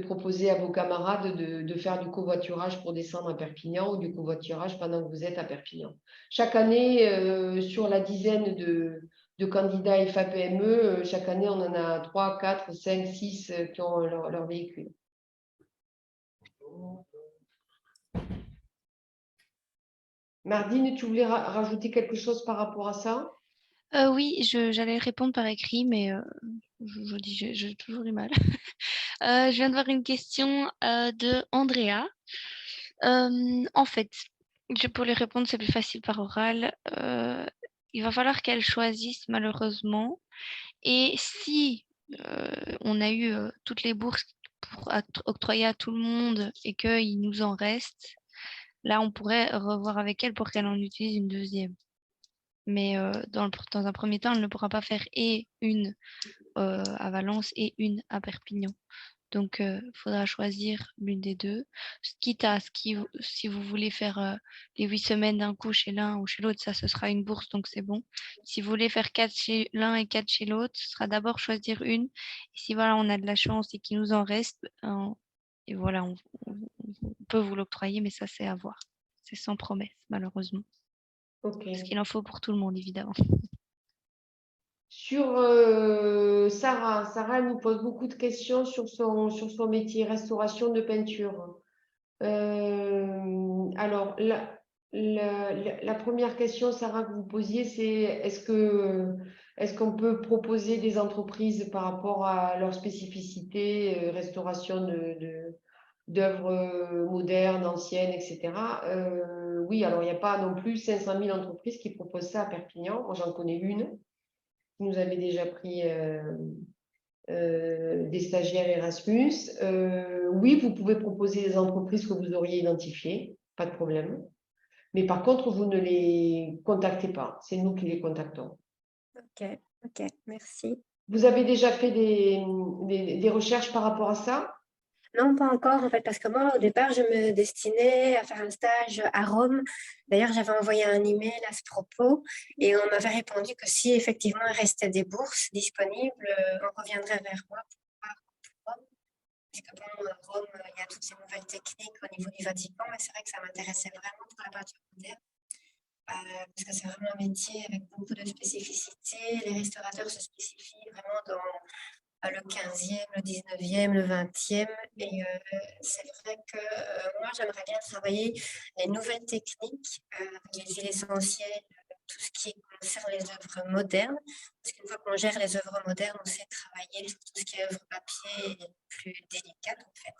proposer à vos camarades de faire du covoiturage pour descendre à Perpignan ou du covoiturage pendant que vous êtes à Perpignan. Chaque année, sur la dizaine de candidats FAPME, chaque année, on en a 3, 4, 5, 6 qui ont leur véhicule. Mardine, tu voulais rajouter quelque chose par rapport à ça? Oui, j'allais répondre par écrit, mais je dis j'ai toujours du mal. Je viens de voir une question de Andrea. En fait, pour lui répondre, c'est plus facile par oral. Il va falloir qu'elle choisisse malheureusement. Et si on a eu toutes les bourses pour octroyer à tout le monde et qu'il nous en reste, là, on pourrait revoir avec elle pour qu'elle en utilise une deuxième. Mais dans un premier temps, elle ne pourra pas faire et une à Valence et une à Perpignan. Donc, il faudra choisir l'une des deux. Quitte à si vous voulez faire les 8 semaines d'un coup chez l'un ou chez l'autre, ça, ce sera une bourse, donc c'est bon. Si vous voulez faire 4 chez l'un et 4 chez l'autre, ce sera d'abord choisir une. Et si voilà, on a de la chance et qu'il nous en reste, et voilà, on peut vous l'octroyer, mais ça, c'est à voir. C'est sans promesse, malheureusement. Ok. Parce qu'il en faut pour tout le monde, évidemment. Sur Sarah, elle nous pose beaucoup de questions sur son métier, restauration de peinture. Alors, la première question, Sarah, que vous posiez, c'est est-ce qu'on peut proposer des entreprises par rapport à leur spécificité, restauration d'œuvres modernes, anciennes, etc. Oui, alors il n'y a pas non plus 500 000 entreprises qui proposent ça à Perpignan. Moi, j'en connais une. Nous avait déjà pris des stagiaires Erasmus. Oui, vous pouvez proposer des entreprises que vous auriez identifiées, pas de problème. Mais par contre, vous ne les contactez pas. C'est nous qui les contactons. Ok, merci. Vous avez déjà fait des recherches par rapport à ça? Non, pas encore, en fait, parce que moi, au départ, je me destinais à faire un stage à Rome. D'ailleurs, j'avais envoyé un email à ce propos et on m'avait répondu que si effectivement il restait des bourses disponibles, on reviendrait vers moi pour Rome. Parce que bon, Rome, il y a toutes ces nouvelles techniques au niveau du Vatican, mais c'est vrai que ça m'intéressait vraiment pour la peinture moderne. Parce que c'est vraiment un métier avec beaucoup de spécificités. Les restaurateurs se spécifient vraiment dans le 15e, le 19e, le 20e. Et c'est vrai que moi, j'aimerais bien travailler les nouvelles techniques, les huiles essentielles, tout ce qui concerne les œuvres modernes. Parce qu'une fois qu'on gère les œuvres modernes, on sait travailler sur tout ce qui est œuvre papier et plus délicate, en fait.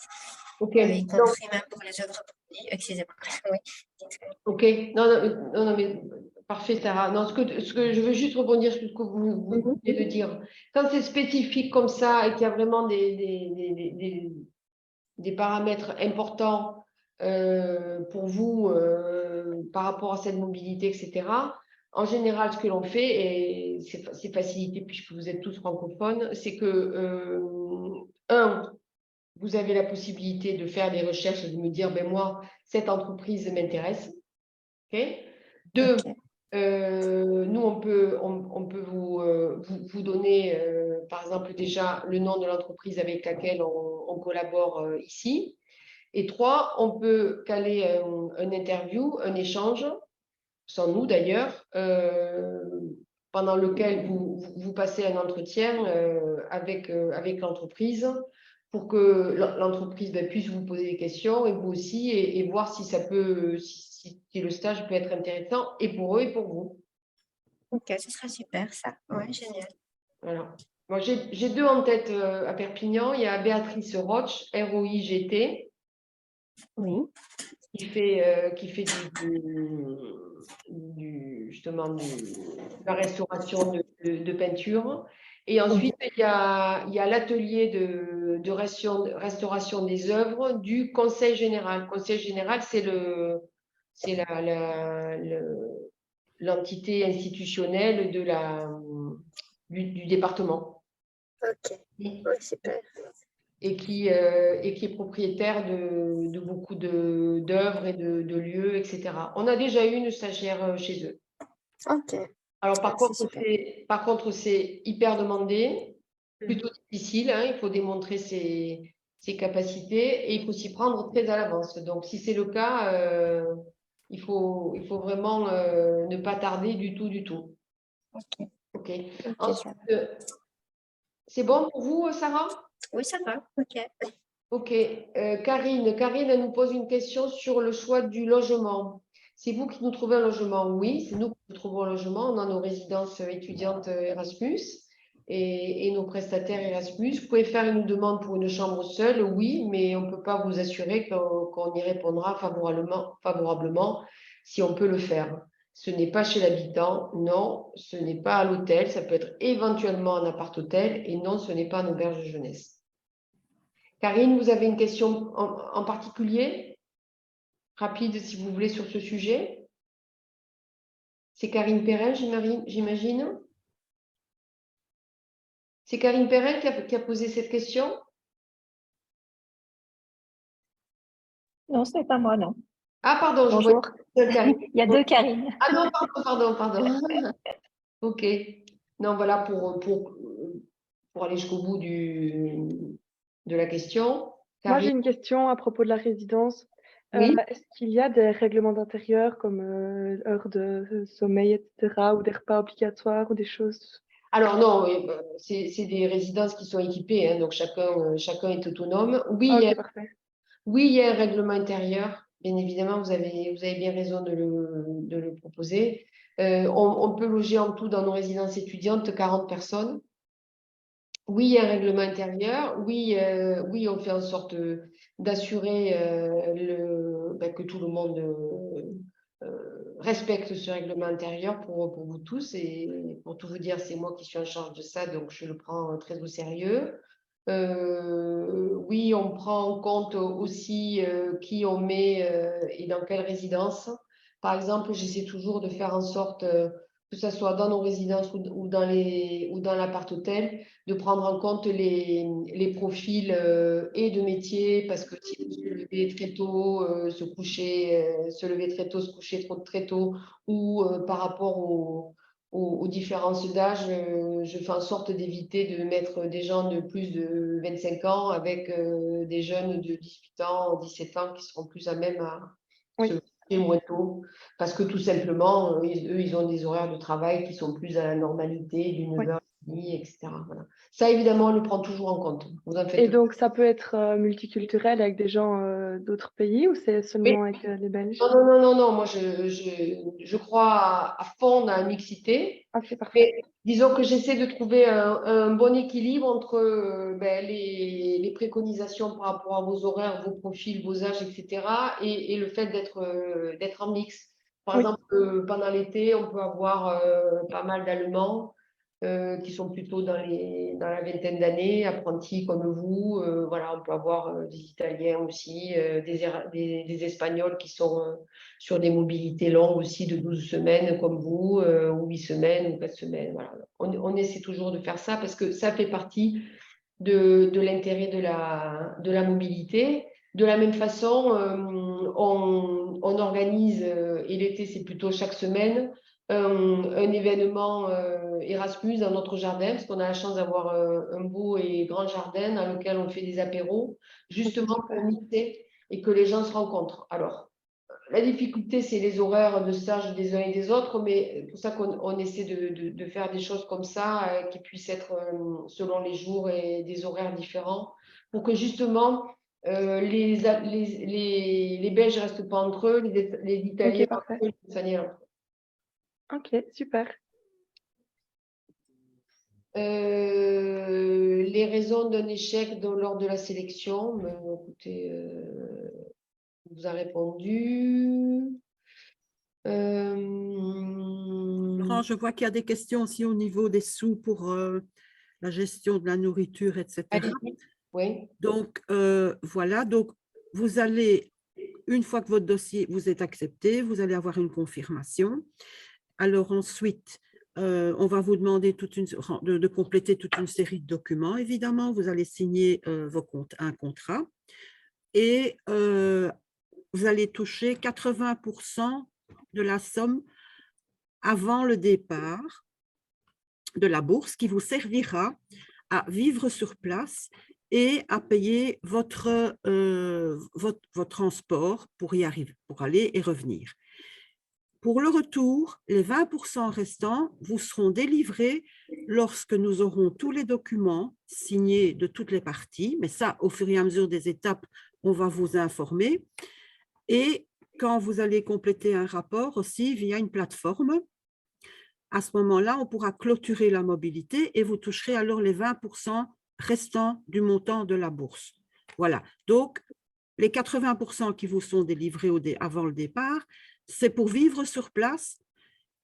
Ok. Y compris même pour les œuvres produits. Excusez-moi. Oui. Ok. Non, mais parfait, Sarah. Non, ce que je veux juste rebondir sur ce que vous venez de dire. Quand c'est spécifique comme ça et qu'il y a vraiment des paramètres importants pour vous par rapport à cette mobilité, etc., en général, ce que l'on fait, et c'est facilité puisque vous êtes tous francophones, c'est que, vous avez la possibilité de faire des recherches et de me dire, ben moi, cette entreprise m'intéresse. Okay. Deux, Ok. nous, on peut vous donner, par exemple, déjà le nom de l'entreprise avec laquelle on collabore ici. Et trois, on peut caler un interview, un échange, sans nous d'ailleurs, pendant lequel vous passez un entretien avec l'entreprise pour que l'entreprise puisse vous poser des questions et vous aussi, et voir si ça peut, si le stage peut être intéressant et pour eux et pour vous. Ok, ce sera super ça. Ouais, génial. Voilà. Moi, j'ai deux en tête à Perpignan. Il y a Béatrice Roche, ROIGT, Oui. qui fait justement de la restauration de peinture. Et ensuite, il y a l'atelier de restauration des œuvres du Conseil général. Le Conseil général, c'est l'entité institutionnelle du département. Ok. Ouais, super. Et qui est propriétaire de beaucoup d'œuvres et de lieux, etc. On a déjà eu une stagiaire chez eux. Ok. Alors, Ah, c'est super. par contre, c'est hyper demandé, plutôt difficile, hein, il faut démontrer ses capacités et il faut s'y prendre très à l'avance. Donc, si c'est le cas, il faut vraiment ne pas tarder du tout, du tout. Ok. OK. Ok, Ensuite, ça va. c'est bon pour vous, Sarah? Oui, ça va. Ok. Ok, Karine, elle nous pose une question sur le choix du logement. C'est vous qui nous trouvez un logement? Oui, c'est nous qui nous trouvons un logement. On a nos résidences étudiantes Erasmus et nos prestataires Erasmus. Vous pouvez faire une demande pour une chambre seule, oui, mais on ne peut pas vous assurer qu'on y répondra favorablement si on peut le faire. Ce n'est pas chez l'habitant, non, ce n'est pas à l'hôtel, ça peut être éventuellement un appart-hôtel et non, ce n'est pas une auberge de jeunesse. Karine, vous avez une question en particulier? Rapide, si vous voulez, sur ce sujet. C'est Karine Perrin, j'imagine. C'est Karine Perrin qui a posé cette question? Non, ce n'est pas moi, non. Ah, pardon, je vois Bonjour. une Karine. Il y a deux Karine. Ah non, pardon. Ok. Non, voilà pour aller jusqu'au bout de la question. Moi, j'ai Karine, une question à propos de la résidence. oui. Est-ce qu'il y a des règlements d'intérieur comme heures de sommeil, etc., ou des repas obligatoires ou des choses? Alors non, c'est des résidences qui sont équipées, hein, donc chacun est autonome. Oui, Ah, ok, parfait. oui, il y a un règlement intérieur. Bien évidemment, vous avez bien raison de le proposer. On peut loger en tout dans nos résidences étudiantes 40 personnes. Oui, il y a un règlement intérieur. Oui, on fait en sorte d'assurer que tout le monde respecte ce règlement intérieur pour vous tous. Et pour tout vous dire, c'est moi qui suis en charge de ça, donc je le prends très au sérieux. Oui, on prend en compte aussi qui on met et dans quelle résidence. Par exemple, j'essaie toujours de faire en sorte que ce soit dans nos résidences ou dans l'appart-hôtel, de prendre en compte les profils et de métiers, parce que si vous se levez très tôt, se lever très tôt, se coucher très tôt, ou par rapport aux différences d'âge, je fais en sorte d'éviter de mettre des gens de plus de 25 ans avec des jeunes de 18 ans, 17 ans qui seront plus à même à Oui. se lever moins tôt. Parce que tout simplement, eux, ils ont des horaires de travail qui sont plus à la normalité, du 9h30, etc. Voilà. Ça, évidemment, on le prend toujours en compte. Vous en faites Et pas. donc, ça peut être multiculturel avec des gens d'autres pays ou c'est seulement avec les Belges? Non. Moi, je crois à fond dans la mixité. Ok, parfait. Mais disons que j'essaie de trouver un bon équilibre entre les préconisations par rapport à vos horaires, vos profils, vos âges, etc. et le fait d'être en mix. Par Oui. exemple, pendant l'été, on peut avoir pas mal d'Allemands qui sont plutôt dans la vingtaine d'années, apprentis comme vous. Voilà, on peut avoir des Italiens aussi, des Espagnols qui sont sur des mobilités longues aussi de 12 semaines comme vous, ou 8 semaines ou 4 semaines. Voilà. On essaie toujours de faire ça parce que ça fait partie de l'intérêt de la mobilité. De la même façon, on organise, et l'été c'est plutôt chaque semaine, un événement Erasmus dans notre jardin, parce qu'on a la chance d'avoir un beau et grand jardin dans lequel on fait des apéros, justement pour mixer et que les gens se rencontrent. Alors, la difficulté, c'est les horaires de stage des uns et des autres, mais c'est pour ça qu'on essaie de faire des choses comme ça, qui puissent être selon les jours et des horaires différents, pour que justement les Belges ne restent pas entre eux, les Italiens Ok, parfait. entre eux, les Espagnols entre eux. Ok, super. Les raisons d'un échec lors de la sélection, ben, écoutez, on vous a répondu. Laurent, je vois qu'il y a des questions aussi au niveau des sous pour la gestion de la nourriture, etc. Allez-y. Oui. Donc, voilà. Donc, vous allez, une fois que votre dossier vous est accepté, vous allez avoir une confirmation. Alors ensuite, on va vous demander de compléter toute une série de documents. Évidemment, vous allez signer un contrat et vous allez toucher 80% de la somme avant le départ de la bourse qui vous servira à vivre sur place et à payer votre transport pour y arriver, pour aller et revenir. Pour le retour, les 20% restants vous seront délivrés lorsque nous aurons tous les documents signés de toutes les parties, mais ça, au fur et à mesure des étapes, on va vous informer. Et quand vous allez compléter un rapport aussi via une plateforme, à ce moment-là, on pourra clôturer la mobilité et vous toucherez alors les 20% restants du montant de la bourse. Voilà, donc les 80% qui vous sont délivrés avant le départ, c'est pour vivre sur place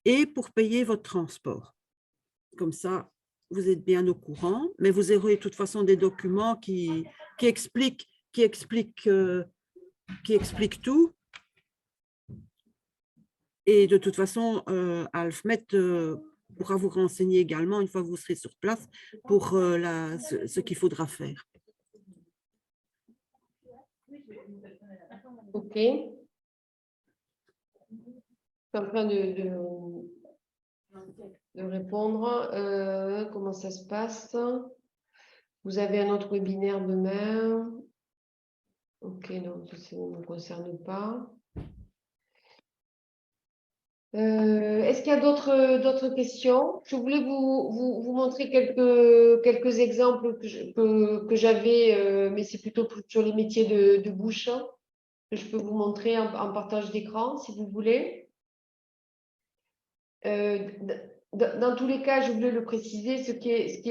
et pour payer votre transport. Comme ça, vous êtes bien au courant, mais vous aurez de toute façon des documents qui expliquent tout. Et de toute façon, Alfmed pourra vous renseigner également une fois que vous serez sur place pour ce qu'il faudra faire. OK. Je suis en train de répondre. Comment ça se passe? Vous avez un autre webinaire demain. OK, donc ça ne me concerne pas. Est-ce qu'il y a d'autres questions? Je voulais vous montrer quelques exemples que j'avais, mais c'est plutôt sur les métiers de bouche, hein, que je peux vous montrer en partage d'écran, si vous voulez. Dans tous les cas, je voulais le préciser, ce qui est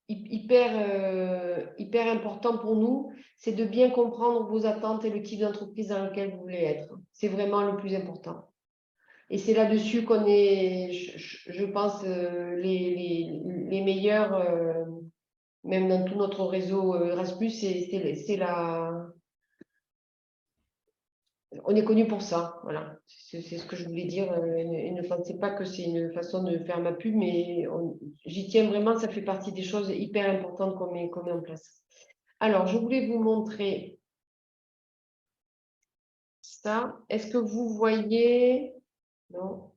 hyper important pour nous, c'est de bien comprendre vos attentes et le type d'entreprise dans lequel vous voulez être. C'est vraiment le plus important. Et c'est là-dessus qu'on est, je pense, les meilleurs, même dans tout notre réseau Erasmus, on est connu pour ça, voilà. C'est ce que je voulais dire. Et ne pensez pas que c'est une façon de faire ma pub, mais j'y tiens vraiment, ça fait partie des choses hyper importantes qu'on met en place. Alors, je voulais vous montrer ça. Est-ce que vous voyez... Non.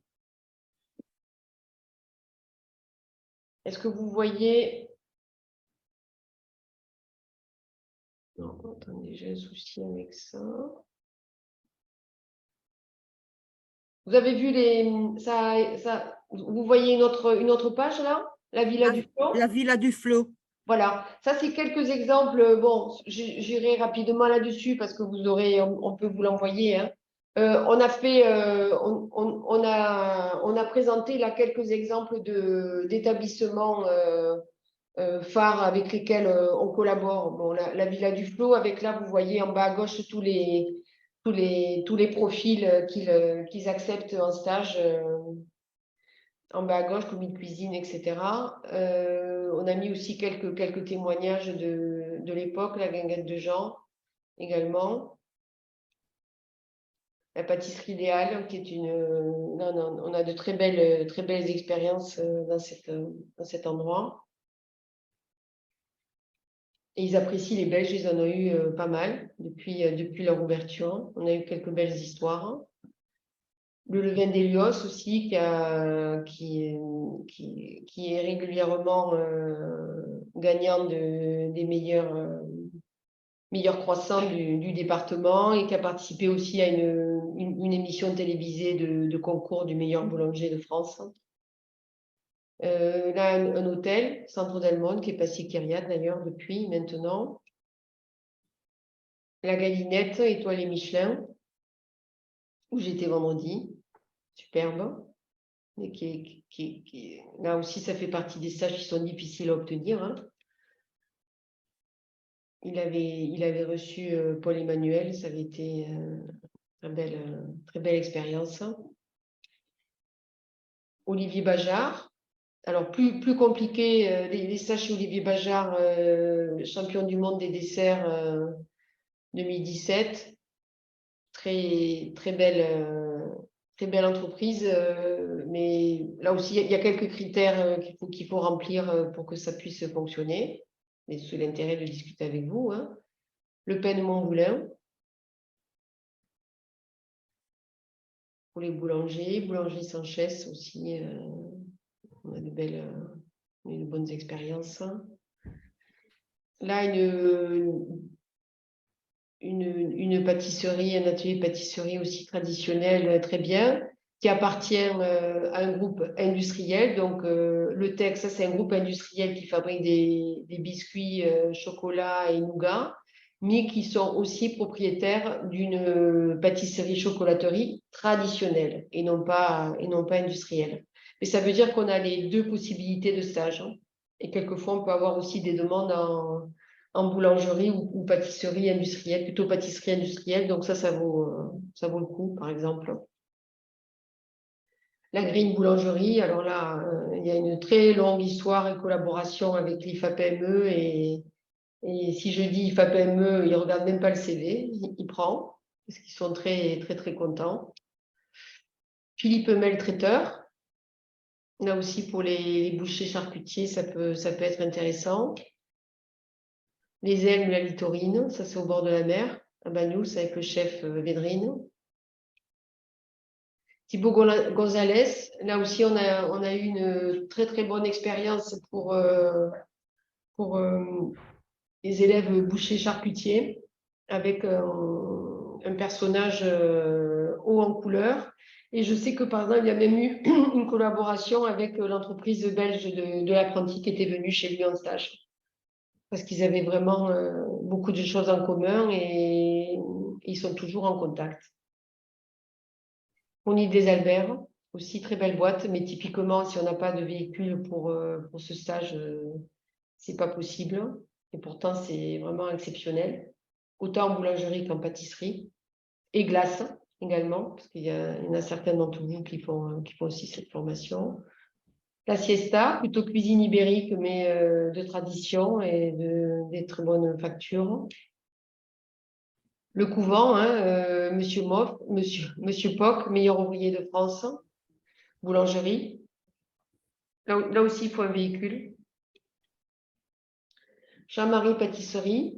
Est-ce que vous voyez... Non, attendez, j'ai un souci avec ça. Vous avez vu vous voyez une autre page là? La Villa du Flot? La Villa du Flot. Voilà, ça c'est quelques exemples. Bon, j'irai rapidement là-dessus parce que on peut vous l'envoyer, hein. On a fait, on a présenté là quelques exemples d'établissements phares avec lesquels on collabore. Bon, la Villa du Flot, avec là, vous voyez en bas à gauche tous les profils qu'ils acceptent en stage. En bas à gauche, commis de cuisine, etc. On a mis aussi quelques témoignages de l'époque, la guinguette de Jean également. La pâtisserie idéale, qui est on a de très belles expériences dans cet endroit. Et ils apprécient les Belges, ils en ont eu pas mal depuis leur ouverture. On a eu quelques belles histoires. Le levain d'Hélios aussi, qui est régulièrement gagnant des meilleurs croissants du département et qui a participé aussi à une émission télévisée de concours du meilleur boulanger de France. Là, un hôtel, Centre Delmonte, qui est passé Kyriat d'ailleurs depuis maintenant. La Galinette, étoilée Michelin, où j'étais vendredi. Superbe. Et là aussi, ça fait partie des stages qui sont difficiles à obtenir. Hein. Il avait reçu Paul Emmanuel, ça avait été très belle expérience. Olivier Bajard. Alors, plus compliqué, les stages chez Olivier Bajard, champion du monde des desserts 2017. Très belle entreprise, mais là aussi, il y a quelques critères qu'il faut remplir pour que ça puisse fonctionner. Et c'est l'intérêt de discuter avec vous. Hein. Le Pen Montmoulin. Pour les boulangers, boulangerie Sanchez aussi. On a de bonnes expériences. Là, une pâtisserie, un atelier pâtisserie aussi traditionnel, très bien, qui appartient à un groupe industriel. Donc, le TEC, ça, c'est un groupe industriel qui fabrique des biscuits, chocolat et nougat, mais qui sont aussi propriétaires d'une pâtisserie-chocolaterie traditionnelle et non pas industrielle. Mais ça veut dire qu'on a les deux possibilités de stage. Hein. Et quelquefois, on peut avoir aussi des demandes en boulangerie ou pâtisserie industrielle, plutôt pâtisserie industrielle. Donc ça vaut le coup, par exemple. La Green Boulangerie, alors là, il y a une très longue histoire et collaboration avec l'IFAPME. Et si je dis IFAPME, ils ne regardent même pas le CV, ils prennent, parce qu'ils sont très, très, très contents. Philippe Mel, traiteur. Là aussi, pour les bouchers charcutiers, ça peut être intéressant. Les Elmes, la Litorine, ça c'est au bord de la mer, à Banyuls, avec le chef Védrine. Thibaut Gonzalez, là aussi on a eu une très très bonne expérience pour les élèves bouchers charcutiers, avec un personnage haut en couleur. Et je sais que par exemple, il y a même eu une collaboration avec l'entreprise belge de l'apprenti qui était venue chez lui en stage. Parce qu'ils avaient vraiment beaucoup de choses en commun et ils sont toujours en contact. On y des Albert, aussi très belle boîte, mais typiquement, si on n'a pas de véhicule pour ce stage, c'est pas possible. Et pourtant, c'est vraiment exceptionnel, autant en boulangerie qu'en pâtisserie. Et glace également, parce qu'il y en a certains d'entre vous qui font aussi cette formation. La siesta, plutôt cuisine ibérique, mais de tradition et des très bonnes factures. Le couvent, hein, Monsieur Poc, meilleur ouvrier de France. Boulangerie. Là aussi, il faut un véhicule. Jean-Marie Pâtisserie.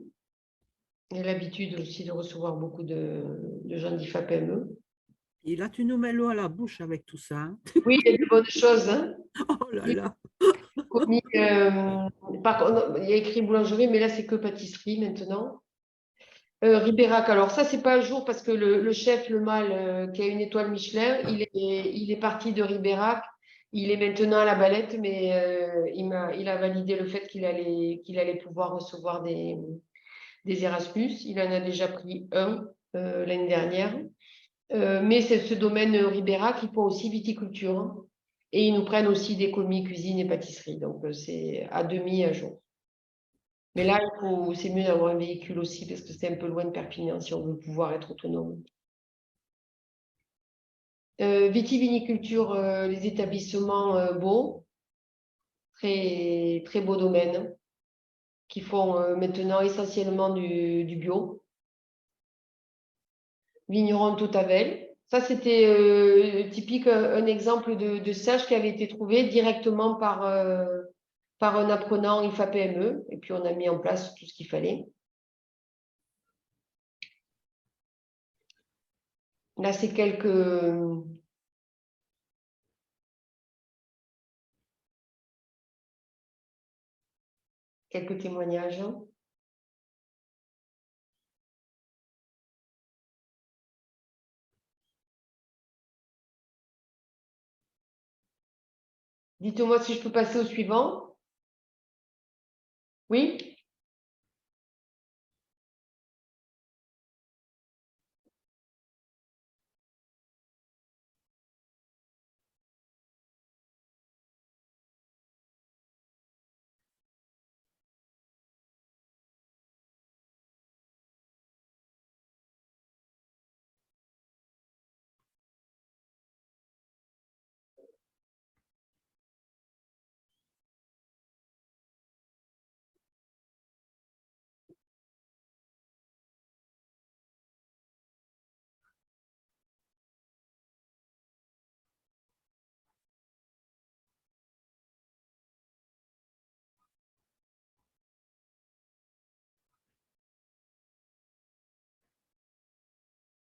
Il a l'habitude aussi de recevoir beaucoup de gens d'IFAPME. Et là, tu nous mets l'eau à la bouche avec tout ça. Hein. Oui, il y a de bonnes choses. Hein. Oh là là. Par contre, il y a écrit boulangerie, mais là, c'est que pâtisserie maintenant. Ribérac, alors ça, c'est pas à jour parce que le chef, le mâle, qui a une étoile Michelin, il est parti de Ribérac. Il est maintenant à la Balette, mais il a validé le fait qu'il allait pouvoir recevoir des Erasmus. Il en a déjà pris un l'année dernière. Mais c'est ce domaine Ribérac, ils font aussi viticulture. Hein. Et ils nous prennent aussi des commis cuisine et pâtisserie. Donc, c'est à demi à jour. Mais là, c'est mieux d'avoir un véhicule aussi parce que c'est un peu loin de Perpignan si on veut pouvoir être autonome. Vitiviniculture, les établissements beaux, très, très beau domaine, qui font maintenant essentiellement du bio. Vigneron Totavel. Ça, c'était typique, un exemple de stage qui avait été trouvé directement par par un apprenant IFA-PME, et puis on a mis en place tout ce qu'il fallait. Là, c'est quelques témoignages. Dites-moi si je peux passer au suivant. Oui?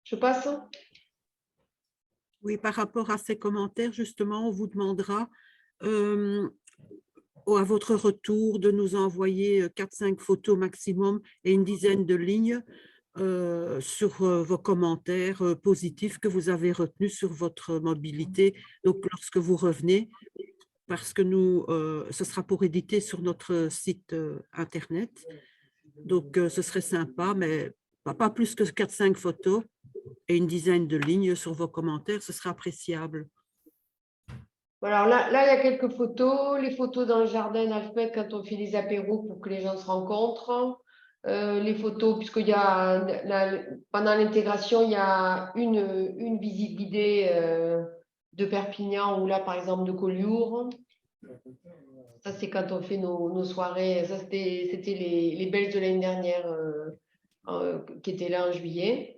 Je passe? Oui, par rapport à ces commentaires, justement, on vous demandera à votre retour de nous envoyer 4-5 photos maximum et une dizaine de lignes sur vos commentaires positifs que vous avez retenus sur votre mobilité. Donc, lorsque vous revenez, parce que nous, ce sera pour éditer sur notre site Internet. Donc, ce serait sympa, mais pas plus que 4-5 photos et une dizaine de lignes sur vos commentaires, ce sera appréciable. Alors là, il y a quelques photos. Les photos dans le jardin d'Alfmed quand on fait des apéros pour que les gens se rencontrent. Les photos, puisqu'il y a pendant l'intégration, il y a une visite guidée de Perpignan ou là, par exemple, de Collioure. Ça, c'est quand on fait nos soirées. Ça, c'était les Belges de l'année dernière qui étaient là en juillet.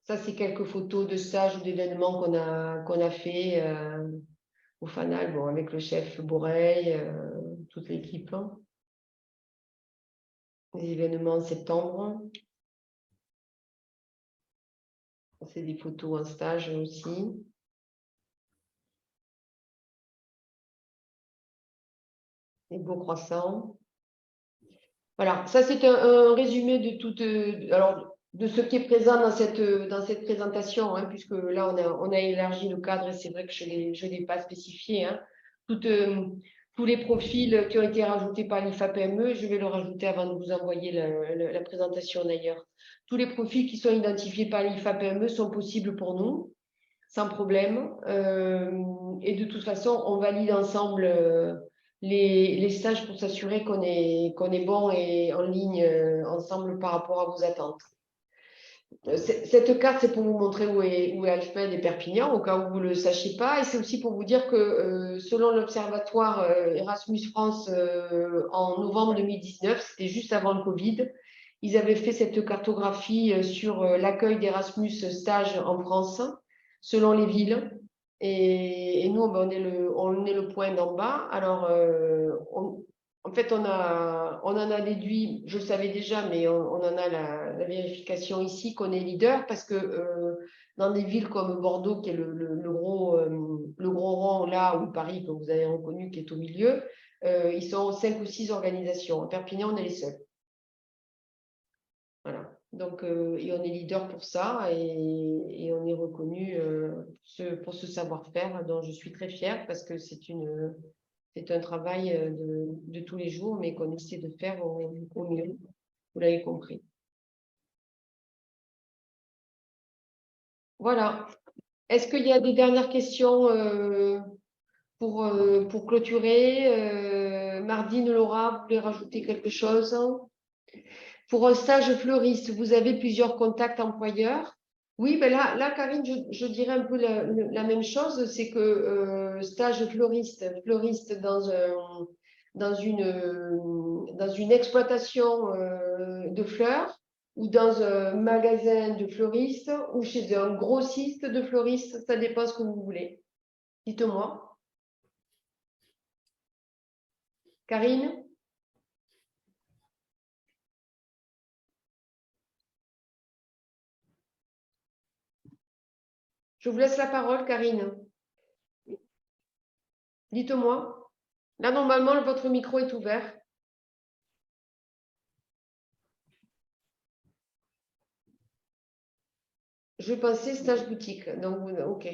Ça, c'est quelques photos de stages ou d'événements qu'on a fait au Fanal, bon, avec le chef Boreil, toute l'équipe. Hein. Les événements en septembre. C'est des photos en stage aussi. Les beaux croissants. Voilà, ça c'est un résumé de tout, de ce qui est présent dans cette présentation, hein, puisque là on a élargi le cadre et c'est vrai que je ne l'ai pas spécifié. Hein. Tous les profils qui ont été rajoutés par l'IFA-PME, je vais le rajouter avant de vous envoyer la présentation d'ailleurs. Tous les profils qui sont identifiés par l'IFA-PME sont possibles pour nous, sans problème. Et de toute façon, on valide ensemble les stages pour s'assurer qu'on est bon et en ligne ensemble par rapport à vos attentes. Cette carte, c'est pour vous montrer où est Alfmed et Perpignan, au cas où vous ne le sachiez pas. Et c'est aussi pour vous dire que selon l'Observatoire Erasmus France en novembre 2019, c'était juste avant le Covid, ils avaient fait cette cartographie sur l'accueil d'Erasmus stage en France, selon les villes. Et nous, ben, on est le point d'en bas. Alors, en fait, on en a déduit, je le savais déjà, mais on en a la vérification ici qu'on est leader parce que dans des villes comme Bordeaux, qui est le gros rond là, ou Paris, que vous avez reconnu, qui est au milieu, ils sont 5 ou 6 organisations. À Perpignan, on est les seuls. Voilà. Donc, et on est leader pour ça et on est reconnu pour ce savoir-faire dont je suis très fière parce que c'est un travail de tous les jours, mais qu'on essaie de faire au mieux. Vous l'avez compris. Voilà. Est-ce qu'il y a des dernières questions pour clôturer? Mardine, Laura, vous voulez rajouter quelque chose? Pour un stage fleuriste, vous avez plusieurs contacts employeurs. Oui, ben là Karine, je dirais un peu la même chose, c'est que stage fleuriste dans une exploitation de fleurs ou dans un magasin de fleuristes ou chez un grossiste de fleuristes, ça dépend ce que vous voulez. Dites-moi. Karine? Je vous laisse la parole, Karine. Dites-moi. Là, normalement, votre micro est ouvert. Je pensais stage boutique. Donc, OK.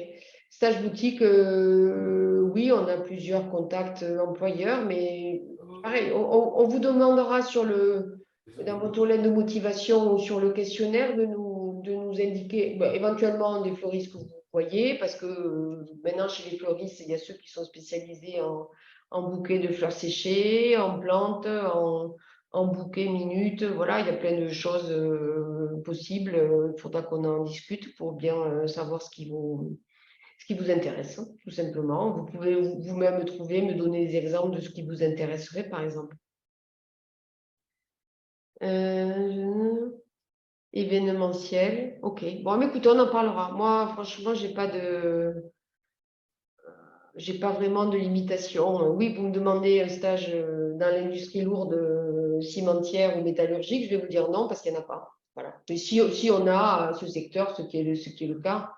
Stage boutique, oui, on a plusieurs contacts employeurs, mais pareil, on vous demandera dans votre lettre de motivation ou sur le questionnaire de nous indiquer éventuellement des fleuristes que vous voyez, parce que maintenant, chez les fleuristes, il y a ceux qui sont spécialisés en bouquets de fleurs séchées, en plantes, en bouquet minute, voilà, il y a plein de choses possibles. Il faudra qu'on en discute pour bien savoir ce qui vous intéresse, hein, tout simplement. Vous pouvez vous-même me donner des exemples de ce qui vous intéresserait, par exemple. Événementiel, ok. Bon, mais écoutez, on en parlera. Moi, franchement, j'ai pas vraiment de limitation. Oui, vous me demandez un stage dans l'industrie lourde cimentière ou métallurgique, je vais vous dire non parce qu'il n'y en a pas. Voilà. Mais si on a ce secteur, ce qui est le cas,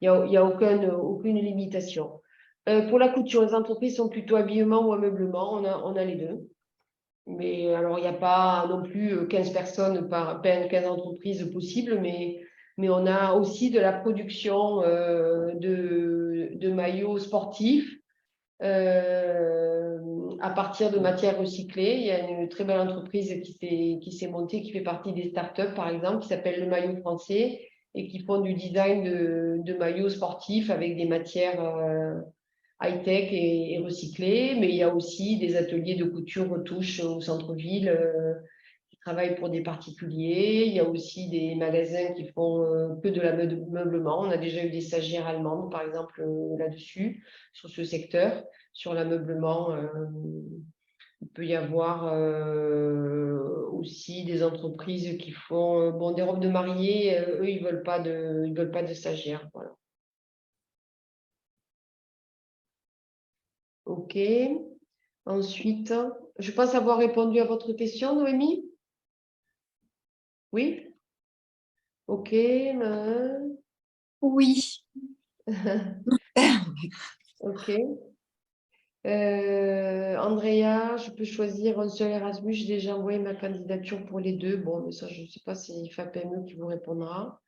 il n'y a aucune limitation. Pour la couture, les entreprises sont plutôt habillement ou ameublement, on a les deux. Mais alors, il n'y a pas non plus 15 personnes 15 entreprises possibles, mais on a aussi de la production de maillots sportifs à partir de matières recyclées. Il y a une très belle entreprise qui s'est montée, qui fait partie des startups, par exemple, qui s'appelle Le Maillot Français et qui font du design de maillots sportifs avec des matières high-tech et recyclées. Mais il y a aussi des ateliers de couture retouche au centre-ville qui travaillent pour des particuliers. Il y a aussi des magasins qui font que de l'ameublement. On a déjà eu des stagiaires allemandes, par exemple, là-dessus, sur ce secteur, sur l'ameublement. Il peut y avoir aussi des entreprises qui font des robes de mariée. Eux, ils veulent pas de stagiaires. Voilà. OK. Ensuite, je pense avoir répondu à votre question, Noémie. Oui? OK. Oui. OK. Andrea, je peux choisir un seul Erasmus. J'ai déjà envoyé ma candidature pour les deux. Bon, mais ça, je ne sais pas si FAPME qui vous répondra.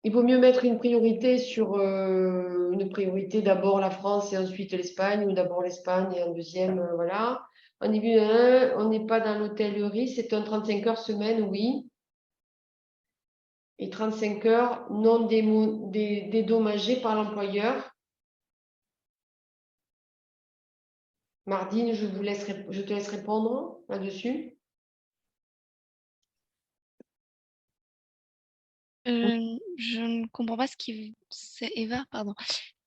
Il vaut mieux mettre une priorité sur une priorité d'abord la France et ensuite l'Espagne, ou d'abord l'Espagne et en deuxième, voilà. En début, on n'est pas dans l'hôtellerie, c'est un 35 heures semaine, oui. Et 35 heures non dédommagées par l'employeur. Mardine, je te laisse répondre là-dessus. Je ne comprends pas c'est Eva, pardon,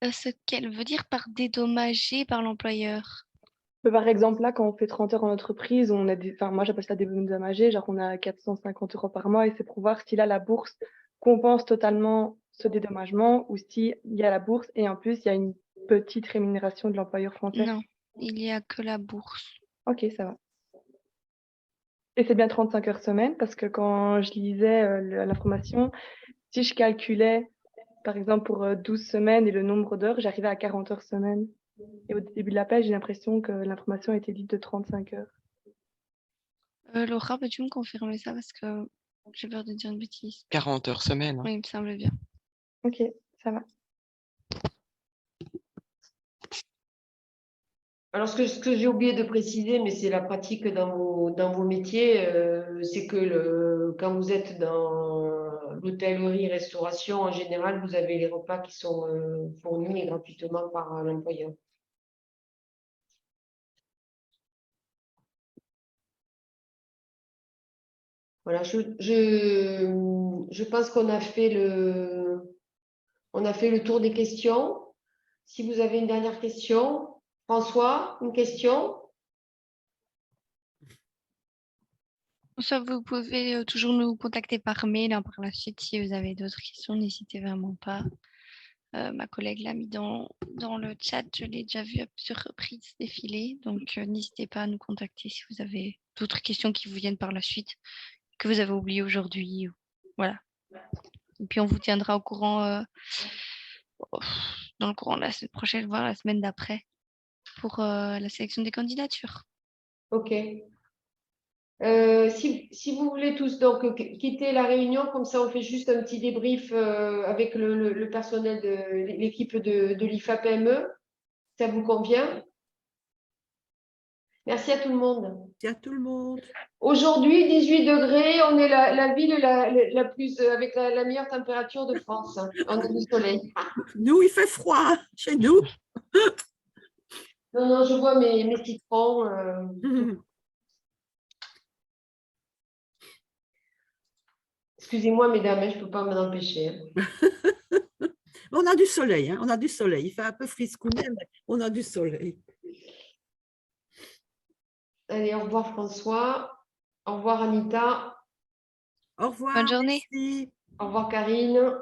ce qu'elle veut dire par dédommagé par l'employeur. Mais par exemple, là, quand on fait 30 heures en entreprise, on a moi j'appelle ça des dédommagés, genre on a 450 € par mois et c'est pour voir si là la bourse compense totalement ce dédommagement ou s'il y a la bourse et en plus il y a une petite rémunération de l'employeur français. Non, il n'y a que la bourse. Ok, ça va. Et c'est bien 35 heures semaine parce que quand je lisais l'information, si je calculais par exemple pour 12 semaines et le nombre d'heures, j'arrivais à 40 heures semaine. Et au début de l'appel, j'ai l'impression que l'information était dite de 35 heures. Laura, peux-tu me confirmer ça parce que j'ai peur de dire une bêtise. 40 heures semaine. Hein. Oui, il me semble bien. Ok, ça va. Alors, ce que j'ai oublié de préciser, mais c'est la pratique dans vos métiers, c'est que quand vous êtes dans l'hôtellerie, restauration, en général, vous avez les repas qui sont fournis gratuitement par l'employeur. Voilà, je pense qu'on a fait le tour des questions. Si vous avez une dernière question, François, une question? Soit vous pouvez toujours nous contacter par mail par la suite si vous avez d'autres questions, n'hésitez vraiment pas Ma collègue l'a mis dans le chat. Je l'ai déjà vu à plusieurs reprises défiler. Donc, n'hésitez pas à nous contacter si vous avez d'autres questions qui vous viennent par la suite, que vous avez oubliées aujourd'hui. Voilà. Et puis, on vous tiendra au courant dans le courant de la semaine prochaine, voire la semaine d'après, pour la sélection des candidatures. OK. Si vous voulez tous donc quitter la réunion, comme ça on fait juste un petit débrief avec le personnel de l'équipe de l'IFA PME. Ça vous convient? Merci à tout le monde. Merci à tout le monde. Aujourd'hui, 18 degrés, on est la ville la plus avec la meilleure température de France. On a du soleil. Nous, il fait froid chez nous. Non, non, je vois mes citrons. Excusez-moi, mesdames, je ne peux pas m'en empêcher. On a du soleil, hein, on a du soleil. Il fait un peu friscounet, mais on a du soleil. Allez, au revoir François. Au revoir Anita. Au revoir. Bonne journée. Merci. Au revoir Karine.